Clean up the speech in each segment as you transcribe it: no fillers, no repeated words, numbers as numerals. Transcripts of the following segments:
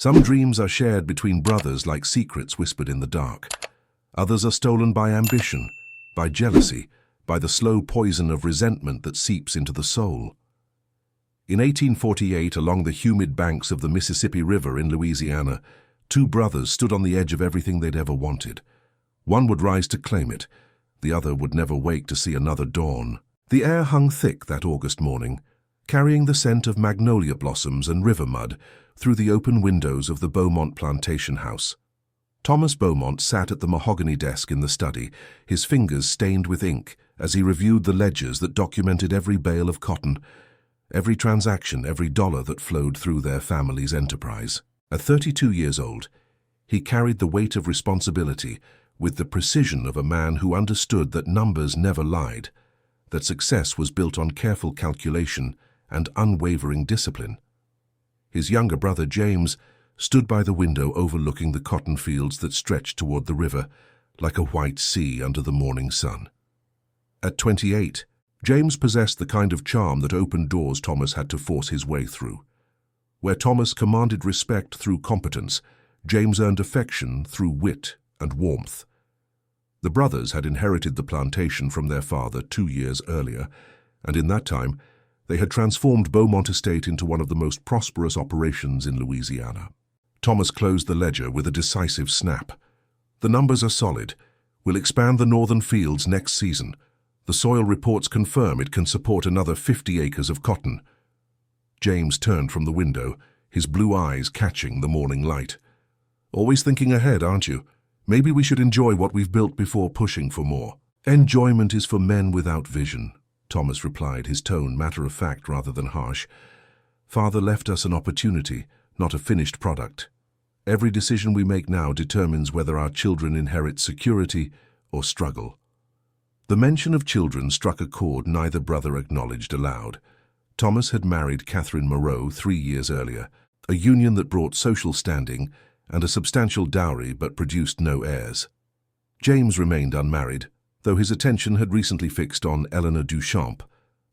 Some dreams are shared between brothers like secrets whispered in the dark. Others are stolen by ambition, by jealousy, by the slow poison of resentment that seeps into the soul. In 1848, along the humid banks of the Mississippi River in Louisiana, two brothers stood on the edge of everything they'd ever wanted. One would rise to claim it, the other would never wake to see another dawn. The air hung thick that August morning, carrying the scent of magnolia blossoms and river mud through the open windows of the Beaumont plantation house. Thomas Beaumont sat at the mahogany desk in the study, his fingers stained with ink, as he reviewed the ledgers that documented every bale of cotton, every transaction, every dollar that flowed through their family's enterprise. At 32 years old, he carried the weight of responsibility with the precision of a man who understood that numbers never lied, that success was built on careful calculation and unwavering discipline. His younger brother, James, stood by the window overlooking the cotton fields that stretched toward the river like a white sea under the morning sun. At 28, James possessed the kind of charm that opened doors Thomas had to force his way through. Where Thomas commanded respect through competence, James earned affection through wit and warmth. The brothers had inherited the plantation from their father 2 years earlier, and in that time, they had transformed Beaumont Estate into one of the most prosperous operations in Louisiana. Thomas closed the ledger with a decisive snap. "The numbers are solid. We'll expand the northern fields next season. The soil reports confirm it can support another 50 acres of cotton." James turned from the window, his blue eyes catching the morning light. "Always thinking ahead, aren't you? Maybe we should enjoy what we've built before pushing for more." "Enjoyment is for men without vision," Thomas replied, his tone matter-of-fact rather than harsh. "Father left us an opportunity, not a finished product. Every decision we make now determines whether our children inherit security or struggle." The mention of children struck a chord neither brother acknowledged aloud. Thomas had married Catherine Moreau 3 years earlier, a union that brought social standing and a substantial dowry but produced no heirs. James remained unmarried, though his attention had recently fixed on Eleanor Duchamp,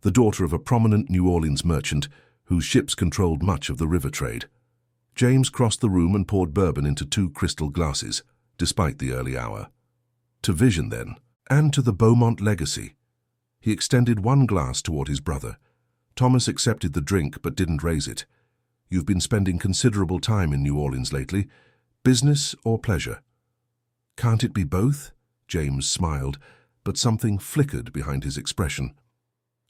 the daughter of a prominent New Orleans merchant whose ships controlled much of the river trade. James crossed the room and poured bourbon into 2 crystal glasses, despite the early hour. To vision, then, and to the Beaumont legacy. He extended 1 glass toward his brother. Thomas accepted the drink but didn't raise it. "You've been spending considerable time in New Orleans lately. Business or pleasure?" "Can't it be both?" James smiled, but something flickered behind his expression.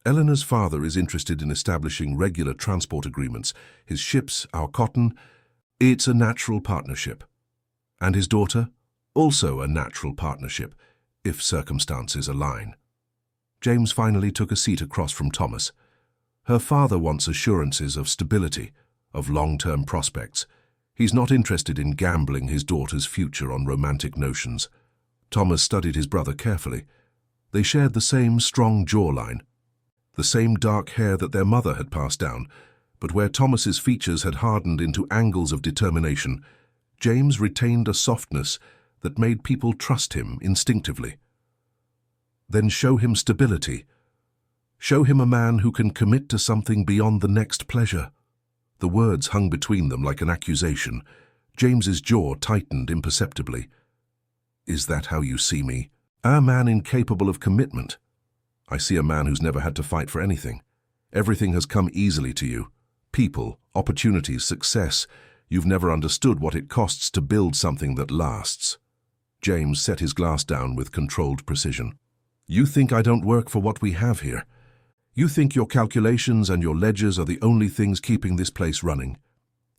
"Eleanor's father is interested in establishing regular transport agreements. His ships, our cotton, it's a natural partnership. And his daughter? Also a natural partnership, if circumstances align." James finally took a seat across from Thomas. "Her father wants assurances of stability, of long-term prospects. He's not interested in gambling his daughter's future on romantic notions." Thomas studied his brother carefully. They shared the same strong jawline, the same dark hair that their mother had passed down, but where Thomas's features had hardened into angles of determination, James retained a softness that made people trust him instinctively. "Then show him stability. Show him a man who can commit to something beyond the next pleasure." The words hung between them like an accusation. James's jaw tightened imperceptibly. "Is that how you see me? A man incapable of commitment? I see a man who's never had to fight for anything. Everything has come easily to you. People, opportunities, success. You've never understood what it costs to build something that lasts." James set his glass down with controlled precision. "You think I don't work for what we have here. You think your calculations and your ledgers are the only things keeping this place running.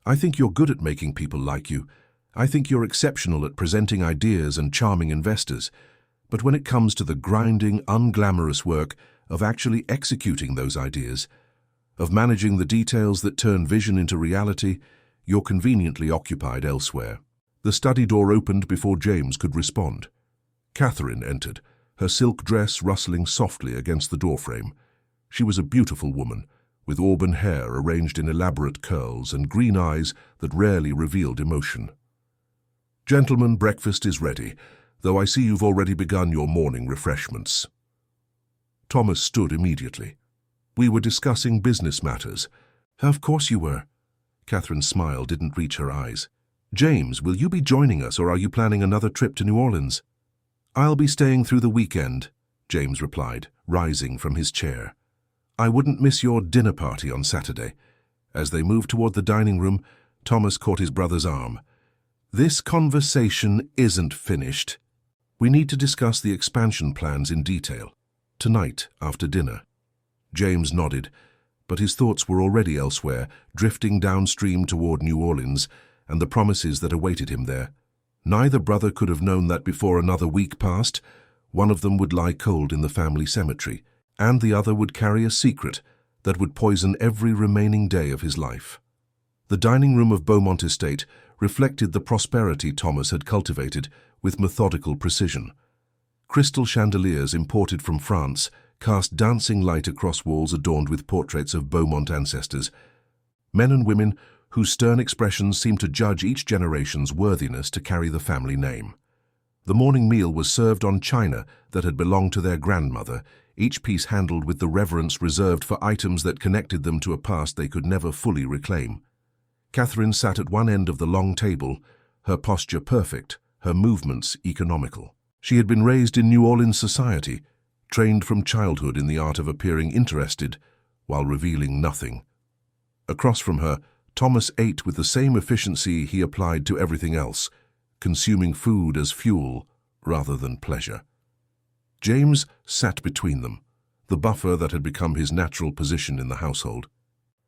I think you're good at making people like you. I think you're exceptional at presenting ideas and charming investors. But when it comes to the grinding, unglamorous work of actually executing those ideas, of managing the details that turn vision into reality, you're conveniently occupied elsewhere." The study door opened before James could respond. Catherine entered, her silk dress rustling softly against the doorframe. She was a beautiful woman, with auburn hair arranged in elaborate curls and green eyes that rarely revealed emotion. "Gentlemen, breakfast is ready, though I see you've already begun your morning refreshments." Thomas stood immediately. "We were discussing business matters." "Of course you were." Catherine's smile didn't reach her eyes. "James, will you be joining us or are you planning another trip to New Orleans?" "I'll be staying through the weekend," James replied, rising from his chair. "I wouldn't miss your dinner party on Saturday." As they moved toward the dining room, Thomas caught his brother's arm. "This conversation isn't finished. We need to discuss the expansion plans in detail. Tonight, after dinner." James nodded, but his thoughts were already elsewhere, drifting downstream toward New Orleans and the promises that awaited him there. Neither brother could have known that before another week passed, one of them would lie cold in the family cemetery, and the other would carry a secret that would poison every remaining day of his life. The dining room of Beaumont Estate reflected the prosperity Thomas had cultivated with methodical precision. Crystal chandeliers imported from France cast dancing light across walls adorned with portraits of Beaumont ancestors, men and women whose stern expressions seemed to judge each generation's worthiness to carry the family name. The morning meal was served on china that had belonged to their grandmother, each piece handled with the reverence reserved for items that connected them to a past they could never fully reclaim. Catherine sat at one end of the long table, her posture perfect, her movements economical. She had been raised in New Orleans society, trained from childhood in the art of appearing interested while revealing nothing. Across from her, Thomas ate with the same efficiency he applied to everything else, consuming food as fuel rather than pleasure. James sat between them, the buffer that had become his natural position in the household.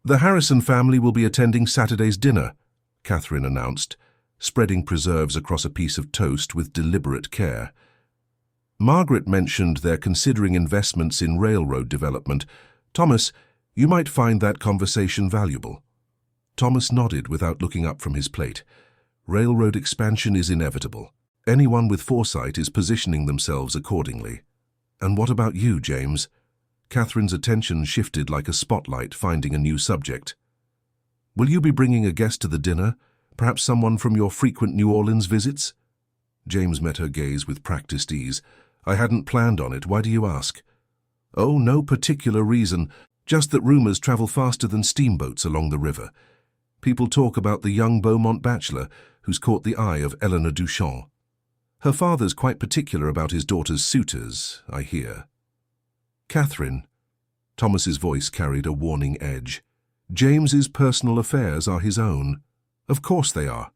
"The Harrison family will be attending Saturday's dinner," Catherine announced, spreading preserves across a piece of toast with deliberate care. Margaret mentioned they're considering investments in railroad development. "Thomas, you might find that conversation valuable." Thomas nodded without looking up from his plate. Railroad expansion is inevitable. Anyone with foresight is positioning themselves accordingly. "And what about you, James?" Catherine's attention shifted like a spotlight finding a new subject. "Will you be bringing a guest to the dinner? Perhaps someone from your frequent New Orleans visits?" James met her gaze with practiced ease. "I hadn't planned on it. Why do you ask?" "Oh, no particular reason. Just that rumors travel faster than steamboats along the river. People talk about the young Beaumont bachelor who's caught the eye of Eleanor Duchamp. Her father's quite particular about his daughter's suitors, I hear." "Catherine," Thomas's voice carried a warning edge. "James's personal affairs are his own." "Of course they are.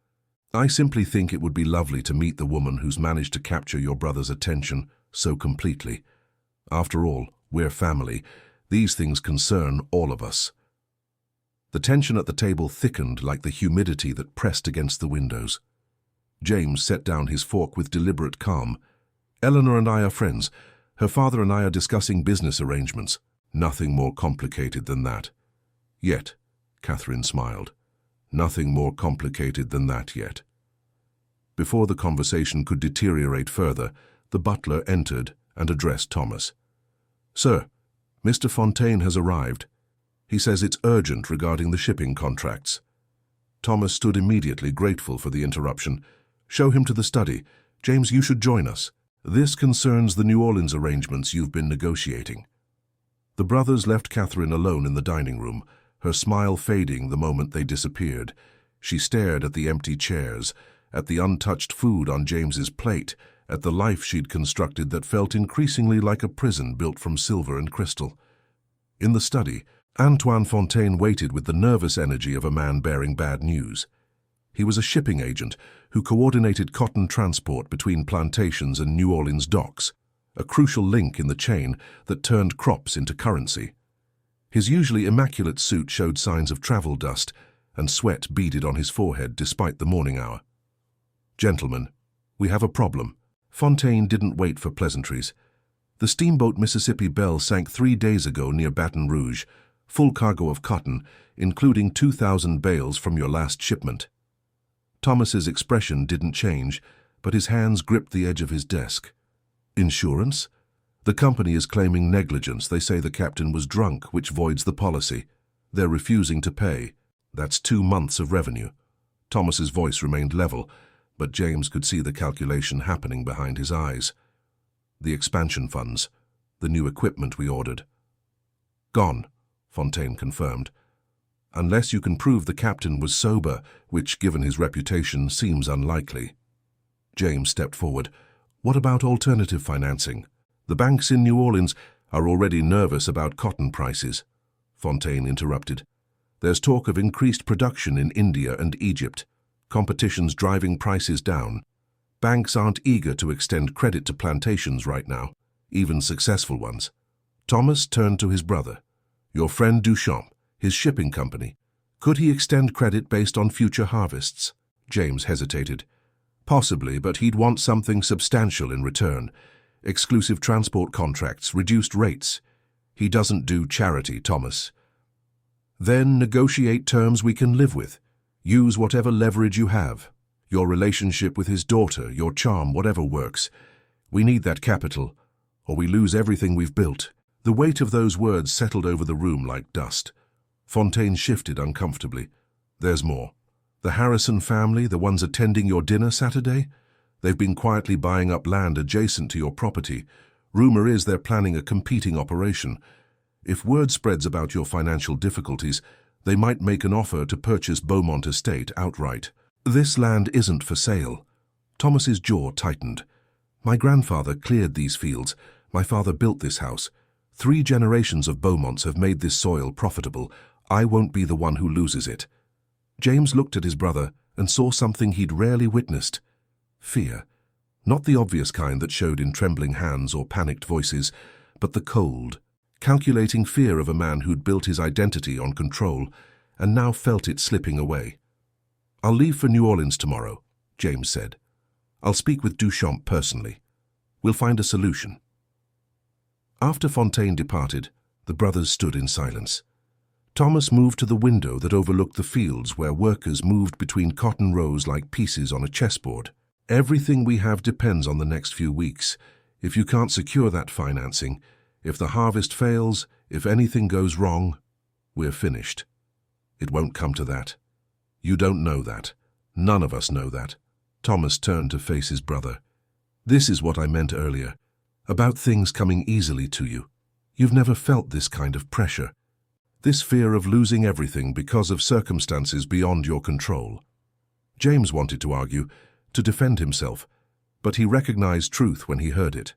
I simply think it would be lovely to meet the woman who's managed to capture your brother's attention so completely. After all, we're family. These things concern all of us." The tension at the table thickened like the humidity that pressed against the windows. James set down his fork with deliberate calm. "Eleanor and I are friends. Her father and I are discussing business arrangements. Nothing more complicated than that." "Yet," Catherine smiled. "Nothing more complicated than that yet." Before the conversation could deteriorate further, the butler entered and addressed Thomas. "Sir, Mr. Fontaine has arrived. He says it's urgent regarding the shipping contracts." Thomas stood immediately, grateful for the interruption. "Show him to the study. James, you should join us. This concerns the New Orleans arrangements you've been negotiating." The brothers left Catherine alone in the dining room, her smile fading the moment they disappeared. She stared at the empty chairs, at the untouched food on James's plate, at the life she'd constructed that felt increasingly like a prison built from silver and crystal. In the study, Antoine Fontaine waited with the nervous energy of a man bearing bad news. He was a shipping agent who coordinated cotton transport between plantations and New Orleans docks, a crucial link in the chain that turned crops into currency. His usually immaculate suit showed signs of travel dust, and sweat beaded on his forehead despite the morning hour. "Gentlemen, we have a problem." Fontaine didn't wait for pleasantries. "The steamboat Mississippi Belle sank 3 days ago near Baton Rouge, full cargo of cotton, including 2,000 bales from your last shipment." Thomas's expression didn't change, but his hands gripped the edge of his desk. "Insurance? The company is claiming negligence. They say the captain was drunk, which voids the policy. They're refusing to pay. That's 2 months of revenue." Thomas's voice remained level, but James could see the calculation happening behind his eyes. "The expansion funds, the new equipment we ordered." "Gone," Fontaine confirmed. unless you can prove the captain was sober, which, given his reputation, seems unlikely. James stepped forward. What about alternative financing? The banks in New Orleans are already nervous about cotton prices. Fontaine interrupted. There's talk of increased production in India and Egypt. Competition's driving prices down. Banks aren't eager to extend credit to plantations right now, even successful ones. Thomas turned to his brother. Your friend Duchamp, his shipping company. Could he extend credit based on future harvests? James hesitated. Possibly, but he'd want something substantial in return. Exclusive transport contracts, reduced rates. He doesn't do charity, Thomas. Then negotiate terms we can live with. Use whatever leverage you have. Your relationship with his daughter, your charm, whatever works. We need that capital, or we lose everything we've built. The weight of those words settled over the room like dust. Fontaine shifted uncomfortably. There's more. The Harrison family, the ones attending your dinner Saturday? They've been quietly buying up land adjacent to your property. Rumor is they're planning a competing operation. If word spreads about your financial difficulties, they might make an offer to purchase Beaumont Estate outright. This land isn't for sale. Thomas's jaw tightened. My grandfather cleared these fields. My father built this house. 3 generations of Beaumonts have made this soil profitable. I won't be the one who loses it. James looked at his brother and saw something he'd rarely witnessed. Fear. Not the obvious kind that showed in trembling hands or panicked voices, but the cold, calculating fear of a man who'd built his identity on control and now felt it slipping away. I'll leave for New Orleans tomorrow, James said. I'll speak with Duchamp personally. We'll find a solution. After Fontaine departed, the brothers stood in silence. Thomas moved to the window that overlooked the fields where workers moved between cotton rows like pieces on a chessboard. Everything we have depends on the next few weeks. If you can't secure that financing, if the harvest fails, if anything goes wrong, we're finished. It won't come to that. You don't know that. None of us know that. Thomas turned to face his brother. This is what I meant earlier, about things coming easily to you. You've never felt this kind of pressure. This fear of losing everything because of circumstances beyond your control. James wanted to argue, to defend himself, but he recognized truth when he heard it.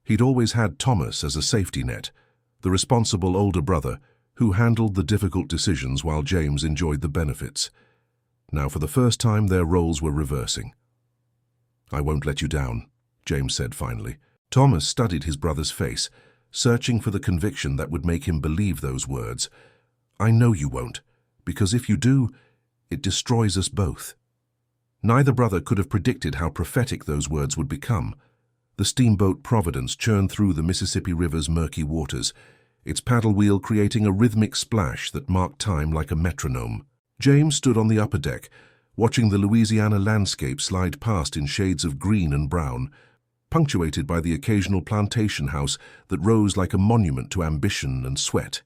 He'd always had Thomas as a safety net, the responsible older brother who handled the difficult decisions while James enjoyed the benefits. Now, for the first time, their roles were reversing. I won't let you down, James said finally. Thomas studied his brother's face, searching for the conviction that would make him believe those words. I know you won't, because if you do, it destroys us both. Neither brother could have predicted how prophetic those words would become. The steamboat Providence churned through the Mississippi River's murky waters, its paddle wheel creating a rhythmic splash that marked time like a metronome. James stood on the upper deck, watching the Louisiana landscape slide past in shades of green and brown, punctuated by the occasional plantation house that rose like a monument to ambition and sweat.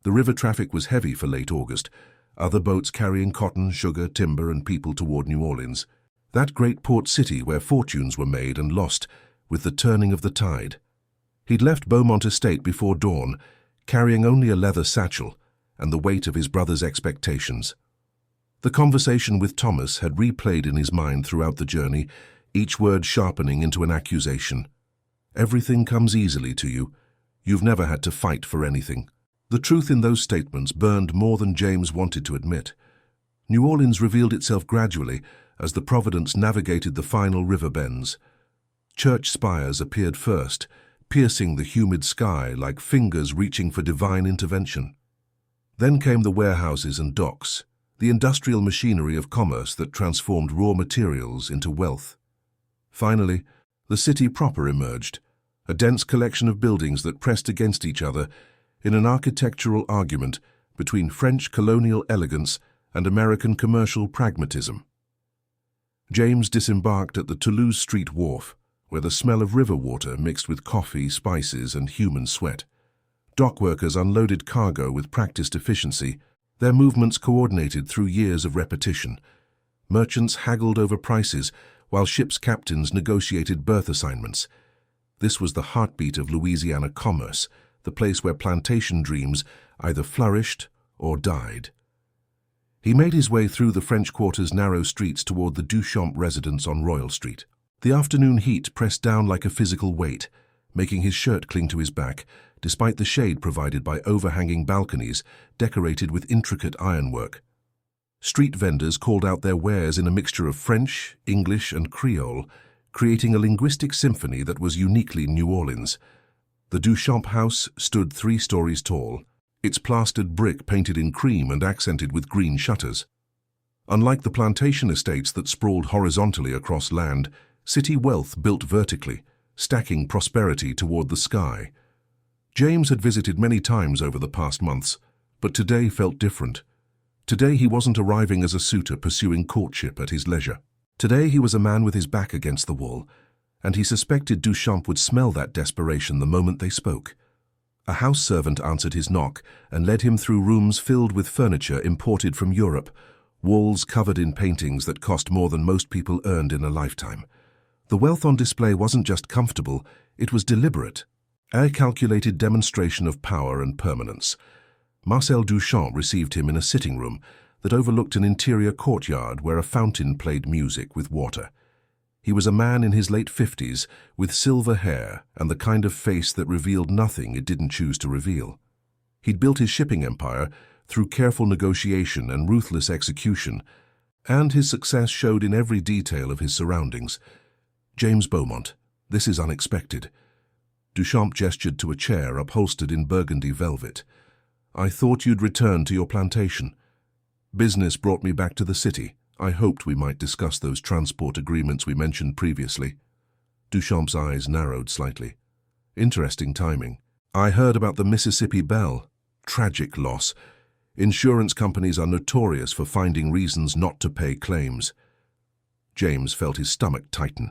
The river traffic was heavy for late August, other boats carrying cotton, sugar, timber, and people toward New Orleans, that great port city where fortunes were made and lost with the turning of the tide. He'd left Beaumont Estate before dawn, carrying only a leather satchel and the weight of his brother's expectations. The conversation with Thomas had replayed in his mind throughout the journey, each word sharpening into an accusation. Everything comes easily to you. You've never had to fight for anything. The truth in those statements burned more than James wanted to admit. New Orleans revealed itself gradually as the Providence navigated the final river bends. Church spires appeared first, piercing the humid sky like fingers reaching for divine intervention. Then came the warehouses and docks, the industrial machinery of commerce that transformed raw materials into wealth. Finally, the city proper emerged, a dense collection of buildings that pressed against each other in an architectural argument between French colonial elegance and American commercial pragmatism. James disembarked at the Toulouse Street wharf, where the smell of river water mixed with coffee, spices, and human sweat. Dockworkers unloaded cargo with practiced efficiency, their movements coordinated through years of repetition. Merchants haggled over prices, while ships' captains negotiated berth assignments. This was the heartbeat of Louisiana commerce, the place where plantation dreams either flourished or died. He made his way through the French Quarter's narrow streets toward the Duchamp residence on Royal Street. The afternoon heat pressed down like a physical weight, making his shirt cling to his back, despite the shade provided by overhanging balconies decorated with intricate ironwork. Street vendors called out their wares in a mixture of French, English, and Creole, creating a linguistic symphony that was uniquely New Orleans. The Duchamp house stood 3 stories tall, its plastered brick painted in cream and accented with green shutters. Unlike the plantation estates that sprawled horizontally across land, city wealth built vertically, stacking prosperity toward the sky. James had visited many times over the past months, but today felt different. Today he wasn't arriving as a suitor pursuing courtship at his leisure. Today he was a man with his back against the wall, and he suspected Duchamp would smell that desperation the moment they spoke. A house servant answered his knock and led him through rooms filled with furniture imported from Europe, walls covered in paintings that cost more than most people earned in a lifetime. The wealth on display wasn't just comfortable, it was deliberate, a calculated demonstration of power and permanence. Marcel Duchamp received him in a sitting room that overlooked an interior courtyard where a fountain played music with water. He was a man in his late 50s, with silver hair and the kind of face that revealed nothing it didn't choose to reveal. He'd built his shipping empire through careful negotiation and ruthless execution, and his success showed in every detail of his surroundings. "James Beaumont, this is unexpected." Duchamp gestured to a chair upholstered in burgundy velvet. "I thought you'd return to your plantation. Business brought me back to the city. I hoped we might discuss those transport agreements we mentioned previously." Duchamp's eyes narrowed slightly. "Interesting timing. I heard about the Mississippi Belle. Tragic loss. Insurance companies are notorious for finding reasons not to pay claims." James felt his stomach tighten.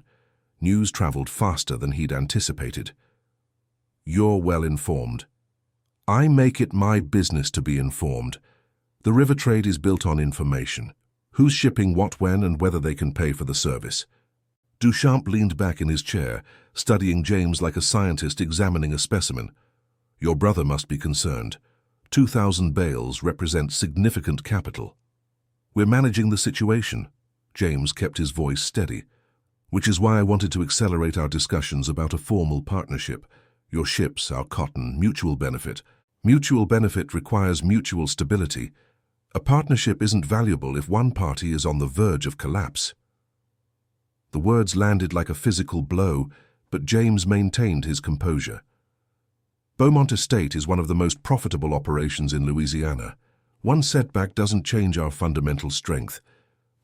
News traveled faster than he'd anticipated. "You're well informed." "I make it my business to be informed. The river trade is built on information. Who's shipping what when and whether they can pay for the service." Duchamp leaned back in his chair, studying James like a scientist examining a specimen. "Your brother must be concerned. 2,000 bales represent significant capital." "We're managing the situation." James kept his voice steady. "Which is why I wanted to accelerate our discussions about a formal partnership. Your ships, our cotton, mutual benefit. Mutual benefit requires mutual stability. A partnership isn't valuable if one party is on the verge of collapse." The words landed like a physical blow, but James maintained his composure. "Beaumont Estate is one of the most profitable operations in Louisiana. One setback doesn't change our fundamental strength.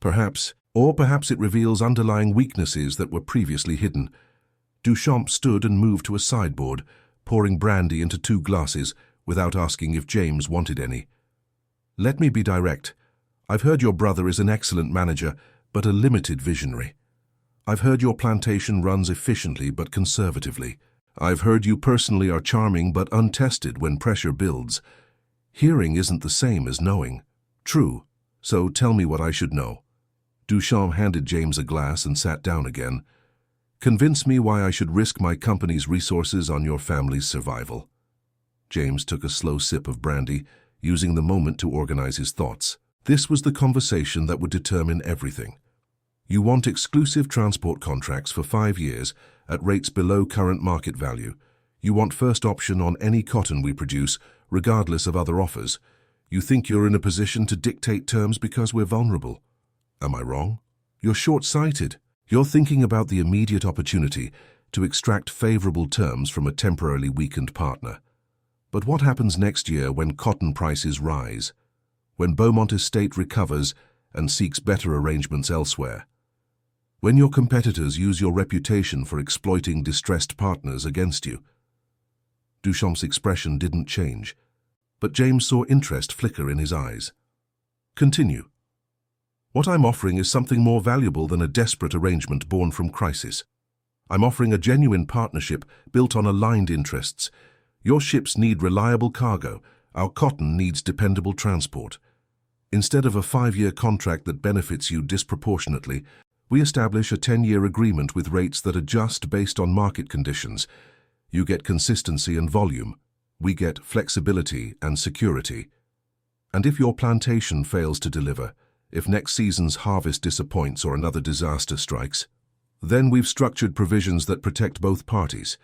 Perhaps it reveals underlying weaknesses that were previously hidden." Duchamp stood and moved to a sideboard, pouring brandy into 2 glasses without asking if James wanted any. "Let me be direct. I've heard your brother is an excellent manager, but a limited visionary. I've heard your plantation runs efficiently but conservatively. I've heard you personally are charming but untested when pressure builds. Hearing isn't the same as knowing." "True. So tell me what I should know." Duchamp handed James a glass and sat down again. "Convince me why I should risk my company's resources on your family's survival." James took a slow sip of brandy, using the moment to organize his thoughts. This was the conversation that would determine everything. "You want exclusive transport contracts for 5 years at rates below current market value. You want first option on any cotton we produce, regardless of other offers. You think you're in a position to dictate terms because we're vulnerable. Am I wrong? You're short-sighted. You're thinking about the immediate opportunity to extract favorable terms from a temporarily weakened partner. But what happens next year when cotton prices rise? When Beaumont Estate recovers and seeks better arrangements elsewhere? When your competitors use your reputation for exploiting distressed partners against you?" Duchamp's expression didn't change, but James saw interest flicker in his eyes. "Continue." "What I'm offering is something more valuable than a desperate arrangement born from crisis. I'm offering a genuine partnership built on aligned interests. Your ships need reliable cargo. Our cotton needs dependable transport. Instead of a 5-year contract that benefits you disproportionately, we establish a 10-year agreement with rates that adjust based on market conditions. You get consistency and volume. We get flexibility and security." And if your plantation fails to deliver, if next season's harvest disappoints or another disaster strikes, then we've structured provisions that protect both parties.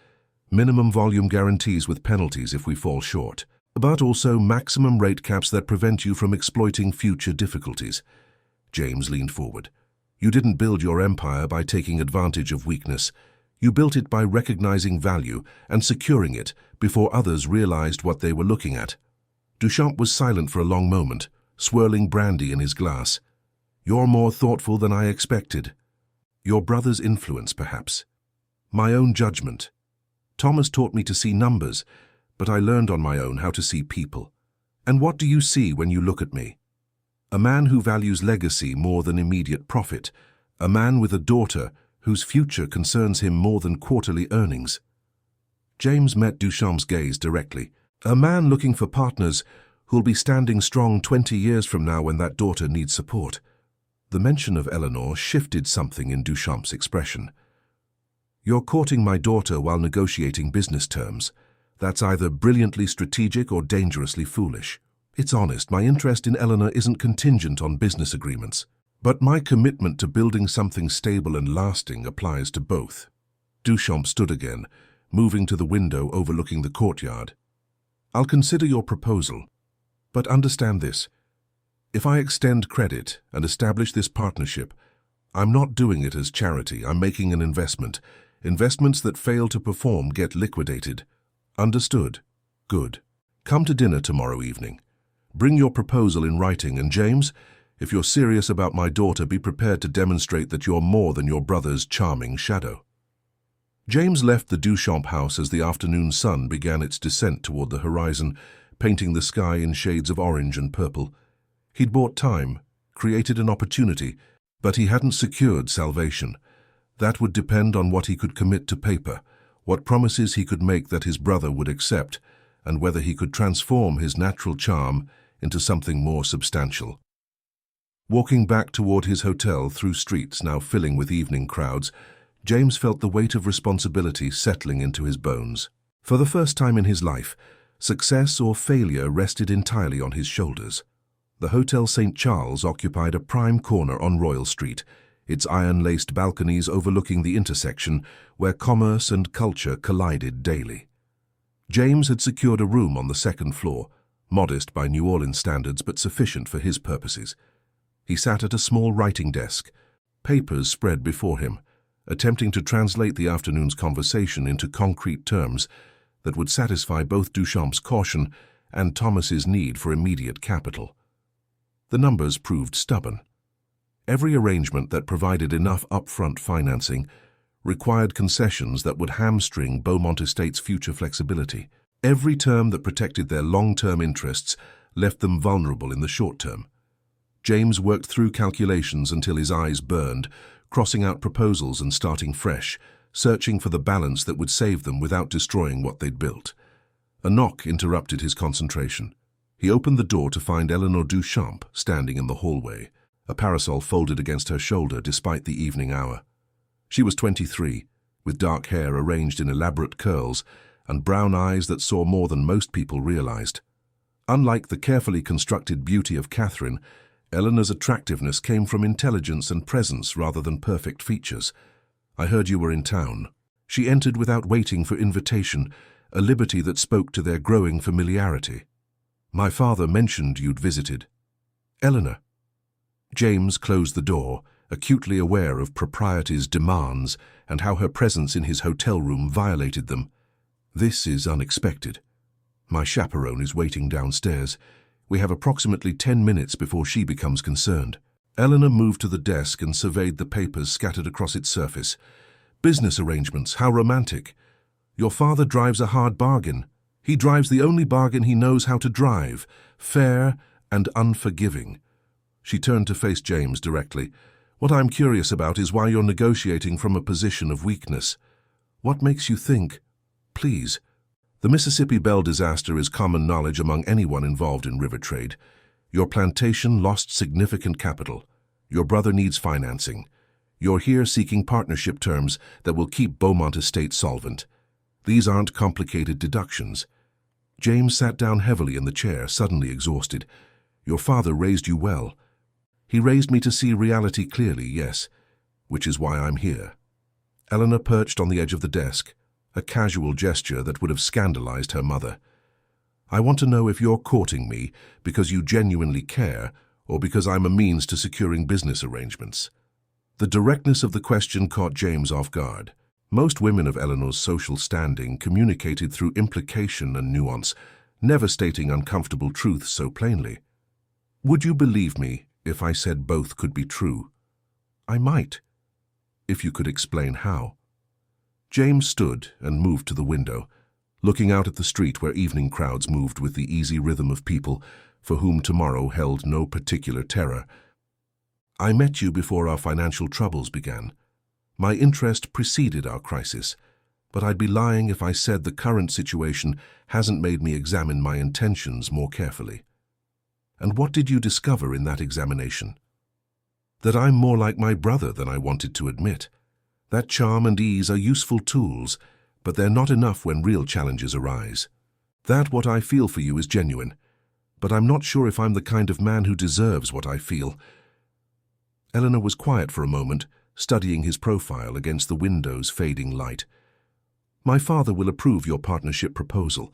Minimum volume guarantees with penalties if we fall short, but also maximum rate caps that prevent you from exploiting future difficulties. James leaned forward. You didn't build your empire by taking advantage of weakness. You built it by recognizing value and securing it before others realized what they were looking at. Duchamp was silent for a long moment, swirling brandy in his glass. You're more thoughtful than I expected. Your brother's influence, perhaps. My own judgment. Thomas taught me to see numbers, but I learned on my own how to see people. And what do you see when you look at me? A man who values legacy more than immediate profit. A man with a daughter whose future concerns him more than quarterly earnings. James met Duchamp's gaze directly. A man looking for partners who'll be standing strong 20 years from now when that daughter needs support. The mention of Eleanor shifted something in Duchamp's expression. You're courting my daughter while negotiating business terms. That's either brilliantly strategic or dangerously foolish. It's honest, my interest in Eleanor isn't contingent on business agreements. But my commitment to building something stable and lasting applies to both. Duchamp stood again, moving to the window overlooking the courtyard. I'll consider your proposal, but understand this. If I extend credit and establish this partnership, I'm not doing it as charity. I'm making an investment. Investments that fail to perform get liquidated. Understood? Good. Come to dinner tomorrow evening. Bring your proposal in writing, and James, if you're serious about my daughter, be prepared to demonstrate that you're more than your brother's charming shadow. James left the Duchamp house as the afternoon sun began its descent toward the horizon, painting the sky in shades of orange and purple. He'd bought time, created an opportunity, but he hadn't secured salvation. That would depend on what he could commit to paper, what promises he could make that his brother would accept, and whether he could transform his natural charm into something more substantial. Walking back toward his hotel through streets now filling with evening crowds, James felt the weight of responsibility settling into his bones. For the first time in his life, success or failure rested entirely on his shoulders. The Hotel St. Charles occupied a prime corner on Royal Street, its iron-laced balconies overlooking the intersection where commerce and culture collided daily. James had secured a room on the second floor, modest by New Orleans standards but sufficient for his purposes. He sat at a small writing desk, papers spread before him, attempting to translate the afternoon's conversation into concrete terms that would satisfy both Duchamp's caution and Thomas's need for immediate capital. The numbers proved stubborn. Every arrangement that provided enough upfront financing required concessions that would hamstring Beaumont Estate's future flexibility. Every term that protected their long-term interests left them vulnerable in the short term. James worked through calculations until his eyes burned, crossing out proposals and starting fresh, searching for the balance that would save them without destroying what they'd built. A knock interrupted his concentration. He opened the door to find Eleanor Duchamp standing in the hallway, a parasol folded against her shoulder despite the evening hour. She was 23, with dark hair arranged in elaborate curls and brown eyes that saw more than most people realized. Unlike the carefully constructed beauty of Catherine, Eleanor's attractiveness came from intelligence and presence rather than perfect features. I heard you were in town. She entered without waiting for invitation, a liberty that spoke to their growing familiarity. My father mentioned you'd visited. Eleanor. James closed the door, acutely aware of propriety's demands and how her presence in his hotel room violated them. This is unexpected. My chaperone is waiting downstairs. We have approximately 10 minutes before she becomes concerned. Eleanor moved to the desk and surveyed the papers scattered across its surface. Business arrangements, how romantic. Your father drives a hard bargain. He drives the only bargain he knows how to drive, fair and unforgiving. She turned to face James directly. What I'm curious about is why you're negotiating from a position of weakness. What makes you think? Please. The Mississippi Belle disaster is common knowledge among anyone involved in river trade. Your plantation lost significant capital. Your brother needs financing. You're here seeking partnership terms that will keep Beaumont Estate solvent. These aren't complicated deductions. James sat down heavily in the chair, suddenly exhausted. Your father raised you well. He raised me to see reality clearly, yes, which is why I'm here." Eleanor perched on the edge of the desk, a casual gesture that would have scandalized her mother. "I want to know if you're courting me because you genuinely care or because I'm a means to securing business arrangements." The directness of the question caught James off guard. Most women of Eleanor's social standing communicated through implication and nuance, never stating uncomfortable truths so plainly. "Would you believe me if I said both could be true?" "I might, if you could explain how." James stood and moved to the window, looking out at the street where evening crowds moved with the easy rhythm of people for whom tomorrow held no particular terror. "I met you before our financial troubles began. My interest preceded our crisis, but I'd be lying if I said the current situation hasn't made me examine my intentions more carefully." "And what did you discover in that examination?" "That I'm more like my brother than I wanted to admit. That charm and ease are useful tools, but they're not enough when real challenges arise. That what I feel for you is genuine, but I'm not sure if I'm the kind of man who deserves what I feel." Eleanor was quiet for a moment, studying his profile against the window's fading light. "My father will approve your partnership proposal.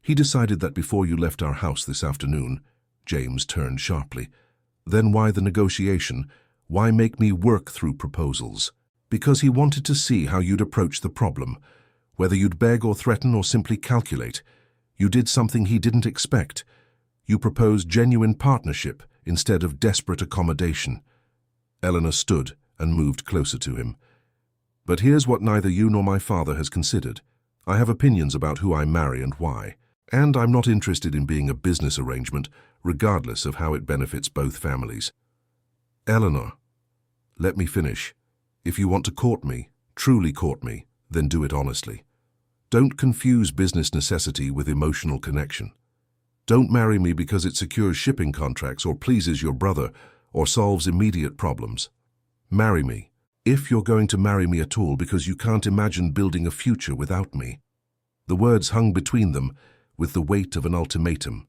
He decided that before you left our house this afternoon." James turned sharply. "Then why the negotiation? Why make me work through proposals?" "Because he wanted to see how you'd approach the problem, whether you'd beg or threaten or simply calculate. You did something he didn't expect. You proposed genuine partnership instead of desperate accommodation." Eleanor stood and moved closer to him. "But here's what neither you nor my father has considered. I have opinions about who I marry and why, and I'm not interested in being a business arrangement, regardless of how it benefits both families." "Eleanor, let me finish. If you want to court me, truly court me, then do it honestly. Don't confuse business necessity with emotional connection. Don't marry me because it secures shipping contracts or pleases your brother or solves immediate problems. Marry me, if you're going to marry me at all, because you can't imagine building a future without me." The words hung between them with the weight of an ultimatum.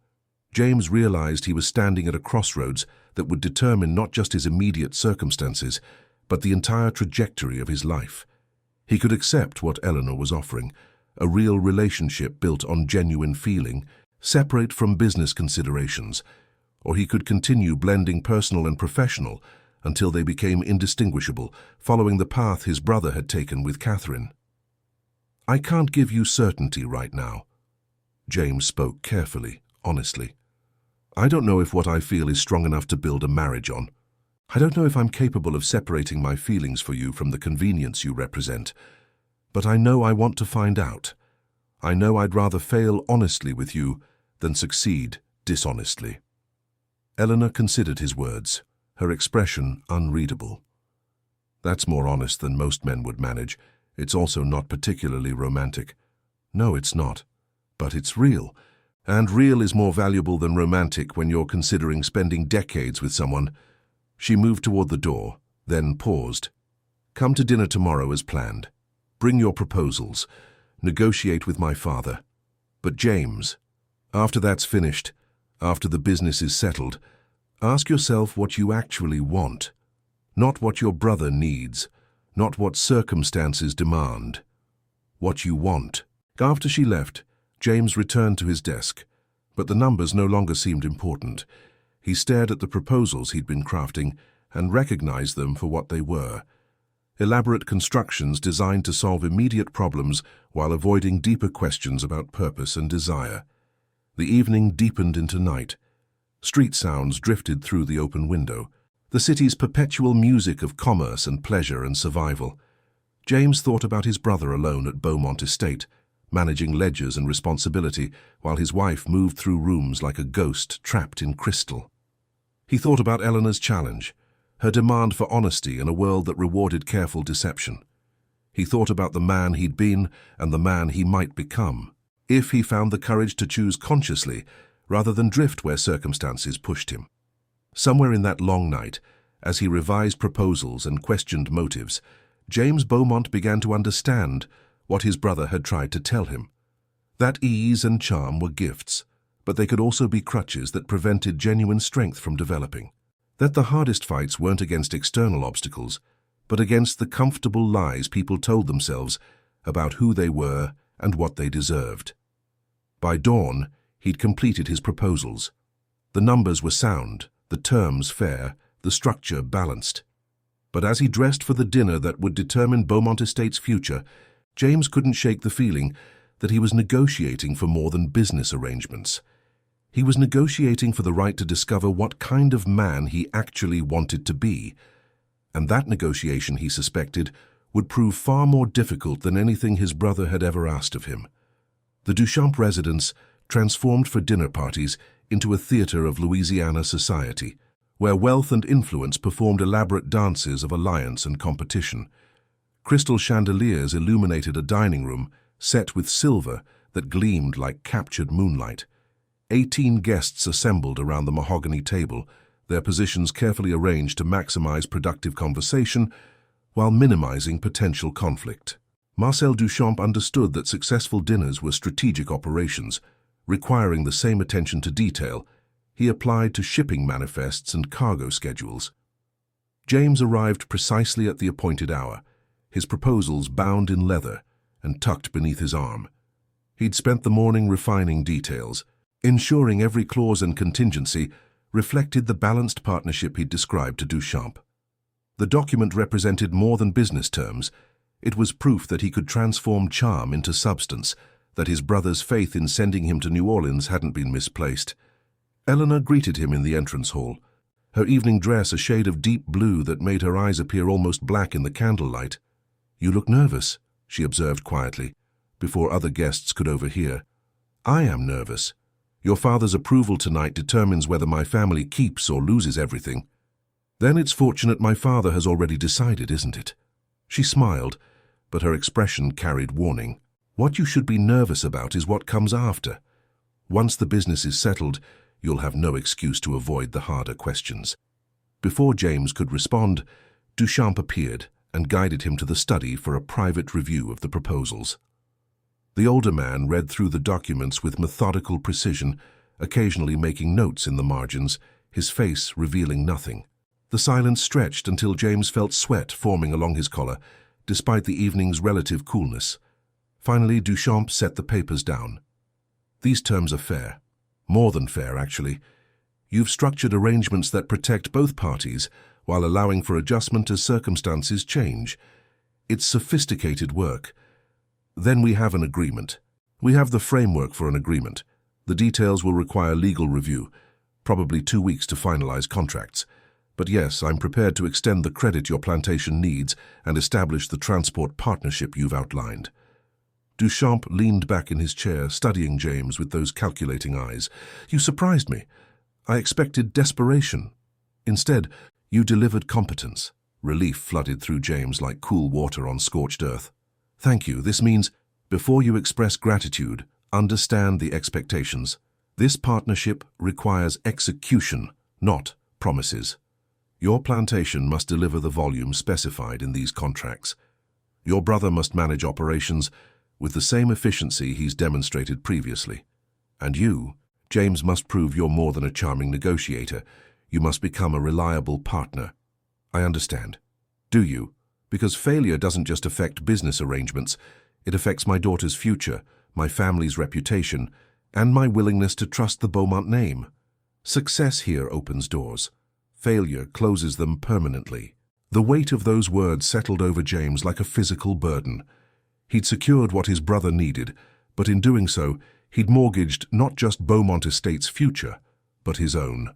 James realized he was standing at a crossroads that would determine not just his immediate circumstances, but the entire trajectory of his life. He could accept what Eleanor was offering, a real relationship built on genuine feeling, separate from business considerations, or he could continue blending personal and professional until they became indistinguishable, following the path his brother had taken with Catherine. "I can't give you certainty right now." James spoke carefully, honestly. "I don't know if what I feel is strong enough to build a marriage on. I don't know if I'm capable of separating my feelings for you from the convenience you represent, but I know I want to find out. I know I'd rather fail honestly with you than succeed dishonestly." Eleanor considered his words, her expression unreadable. "That's more honest than most men would manage. It's also not particularly romantic." "No, it's not. But it's real. And real is more valuable than romantic when you're considering spending decades with someone." She moved toward the door, then paused. "Come to dinner tomorrow as planned. Bring your proposals. Negotiate with my father. But James, after that's finished, after the business is settled, ask yourself what you actually want. Not what your brother needs, not what circumstances demand. What you want." After she left, James returned to his desk, but the numbers no longer seemed important. He stared at the proposals he'd been crafting and recognized them for what they were: elaborate constructions designed to solve immediate problems while avoiding deeper questions about purpose and desire. The evening deepened into night. Street sounds drifted through the open window, the city's perpetual music of commerce and pleasure and survival. James thought about his brother alone at Beaumont Estate, managing ledgers and responsibility while his wife moved through rooms like a ghost trapped in crystal. He thought about Eleanor's challenge, her demand for honesty in a world that rewarded careful deception. He thought about the man he'd been and the man he might become, if he found the courage to choose consciously rather than drift where circumstances pushed him. Somewhere in that long night, as he revised proposals and questioned motives, James Beaumont began to understand what his brother had tried to tell him. That ease and charm were gifts, but they could also be crutches that prevented genuine strength from developing. That the hardest fights weren't against external obstacles, but against the comfortable lies people told themselves about who they were and what they deserved. By dawn, he'd completed his proposals. The numbers were sound, the terms fair, the structure balanced. But as he dressed for the dinner that would determine Beaumont Estate's future, James couldn't shake the feeling that he was negotiating for more than business arrangements. He was negotiating for the right to discover what kind of man he actually wanted to be. And that negotiation, he suspected, would prove far more difficult than anything his brother had ever asked of him. The Duchamp residence transformed for dinner parties into a theater of Louisiana society, where wealth and influence performed elaborate dances of alliance and competition. Crystal chandeliers illuminated a dining room set with silver that gleamed like captured moonlight. 18 guests assembled around the mahogany table, their positions carefully arranged to maximize productive conversation while minimizing potential conflict. Marcel Duchamp understood that successful dinners were strategic operations, requiring the same attention to detail he applied to shipping manifests and cargo schedules. James arrived precisely at the appointed hour, his proposals bound in leather and tucked beneath his arm. He'd spent the morning refining details, ensuring every clause and contingency reflected the balanced partnership he'd described to Duchamp. The document represented more than business terms. It was proof that he could transform charm into substance, that his brother's faith in sending him to New Orleans hadn't been misplaced. Eleanor greeted him in the entrance hall, her evening dress a shade of deep blue that made her eyes appear almost black in the candlelight. "You look nervous," she observed quietly, before other guests could overhear. "I am nervous. Your father's approval tonight determines whether my family keeps or loses everything." "Then it's fortunate my father has already decided, isn't it?" She smiled, but her expression carried warning. "What you should be nervous about is what comes after. Once the business is settled, you'll have no excuse to avoid the harder questions." Before James could respond, Duchamp appeared and guided him to the study for a private review of the proposals. The older man read through the documents with methodical precision, occasionally making notes in the margins, his face revealing nothing. The silence stretched until James felt sweat forming along his collar, despite the evening's relative coolness. Finally, Duchamp set the papers down. "These terms are fair. More than fair, actually. You've structured arrangements that protect both parties while allowing for adjustment as circumstances change. It's sophisticated work. Then we have an agreement. We have the framework for an agreement. The details will require legal review, probably 2 weeks to finalize contracts. But yes, I'm prepared to extend the credit your plantation needs and establish the transport partnership you've outlined." Duchamp leaned back in his chair, studying James with those calculating eyes. "You surprised me. I expected desperation. Instead, you delivered competence." Relief flooded through James like cool water on scorched earth. "Thank you. This means, before you express gratitude, understand the expectations. This partnership requires execution, not promises. Your plantation must deliver the volume specified in these contracts. Your brother must manage operations with the same efficiency he's demonstrated previously. And you, James, must prove you're more than a charming negotiator. You must become a reliable partner." "I understand." "Do you? Because failure doesn't just affect business arrangements. It affects my daughter's future, my family's reputation, and my willingness to trust the Beaumont name. Success here opens doors. Failure closes them permanently." The weight of those words settled over James like a physical burden. He'd secured what his brother needed, but in doing so, he'd mortgaged not just Beaumont Estate's future, but his own.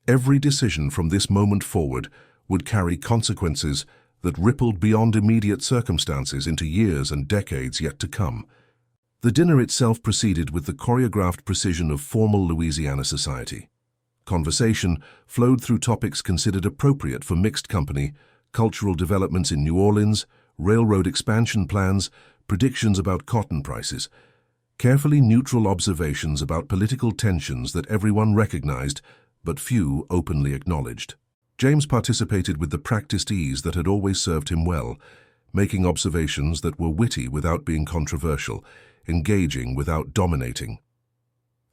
Every decision from this moment forward would carry consequences that rippled beyond immediate circumstances into years and decades yet to come. The dinner itself proceeded with the choreographed precision of formal Louisiana society. Conversation flowed through topics considered appropriate for mixed company, cultural developments in New Orleans, railroad expansion plans, predictions about cotton prices, carefully neutral observations about political tensions that everyone recognized but few openly acknowledged. James participated with the practiced ease that had always served him well, making observations that were witty without being controversial, engaging without dominating.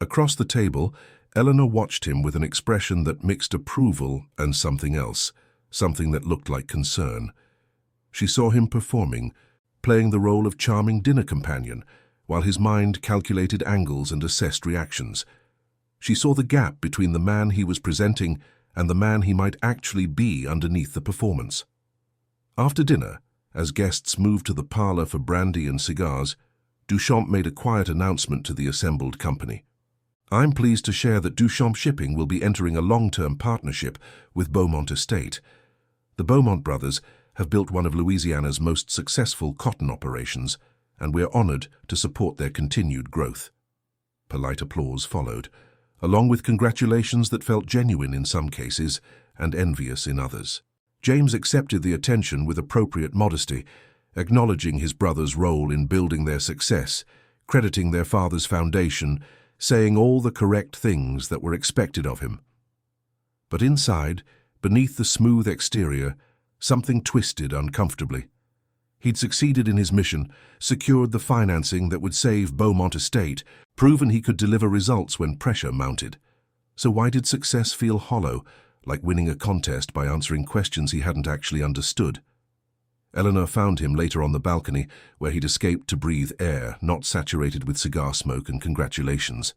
Across the table, Eleanor watched him with an expression that mixed approval and something else, something that looked like concern. She saw him performing, playing the role of charming dinner companion, while his mind calculated angles and assessed reactions. She saw the gap between the man he was presenting and the man he might actually be underneath the performance. After dinner, as guests moved to the parlor for brandy and cigars, Duchamp made a quiet announcement to the assembled company. "I'm pleased to share that Duchamp Shipping will be entering a long-term partnership with Beaumont Estate. The Beaumont brothers have built one of Louisiana's most successful cotton operations, and we're honored to support their continued growth." Polite applause followed, along with congratulations that felt genuine in some cases and envious in others. James accepted the attention with appropriate modesty, acknowledging his brother's role in building their success, crediting their father's foundation, saying all the correct things that were expected of him. But inside, beneath the smooth exterior, something twisted uncomfortably. He'd succeeded in his mission, secured the financing that would save Beaumont Estate, proven he could deliver results when pressure mounted. So why did success feel hollow, like winning a contest by answering questions he hadn't actually understood? Eleanor found him later on the balcony, where he'd escaped to breathe air not saturated with cigar smoke and congratulations.